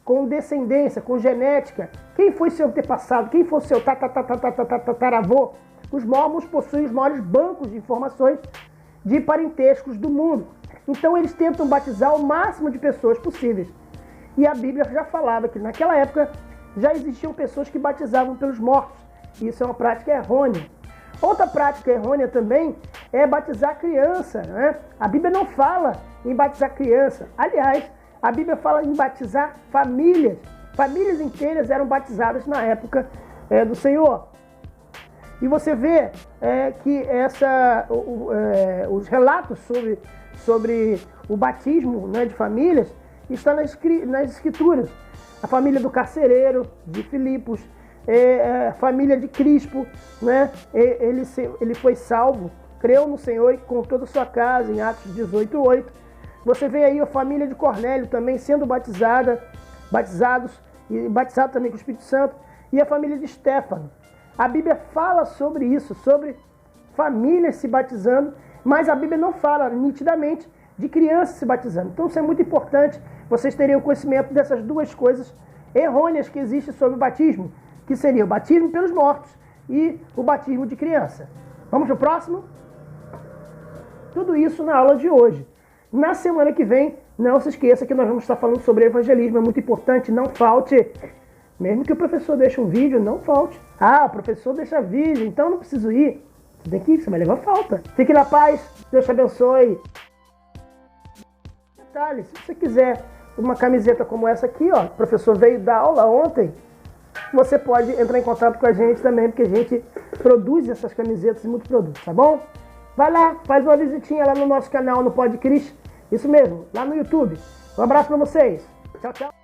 com descendência, com genética. Quem foi seu antepassado? Quem foi seu tataravô? Os mormons possuem os maiores bancos de informações de parentescos do mundo. Então eles tentam batizar o máximo de pessoas possíveis. E a Bíblia já falava que naquela época já existiam pessoas que batizavam pelos mortos. Isso é uma prática errônea. Outra prática errônea também é batizar criança, né? A Bíblia não fala em batizar criança. Aliás, a Bíblia fala em batizar famílias. Famílias inteiras eram batizadas na época do Senhor. E você vê que os relatos sobre o batismo, né, de famílias estão nas Escrituras. A família do carcereiro, de Filipos, a família de Crispo, né? Ele foi salvo, creu no Senhor e com toda a sua casa, em Atos 18:8. Você vê aí a família de Cornélio também sendo batizados também com o Espírito Santo, e a família de Estéfano. A Bíblia fala sobre isso, sobre famílias se batizando, mas a Bíblia não fala nitidamente de crianças se batizando. Então isso é muito importante, vocês terem o conhecimento dessas duas coisas errôneas que existem sobre o batismo, que seria o batismo pelos mortos e o batismo de criança. Vamos pro próximo? Tudo isso na aula de hoje. Na semana que vem, não se esqueça que nós vamos estar falando sobre evangelismo, é muito importante, não falte. Mesmo que o professor deixe um vídeo, não falte. Ah, o professor deixa vídeo, então não preciso ir. Você tem que ir, você vai levar falta. Fique na paz, Deus te abençoe. Detalhe, se você quiser uma camiseta como essa aqui, ó, o professor veio dar aula ontem, você pode entrar em contato com a gente também, porque a gente produz essas camisetas e muitos produtos, tá bom? Vai lá, faz uma visitinha lá no nosso canal, no Podcast. Isso mesmo, lá no YouTube. Um abraço pra vocês. Tchau, tchau.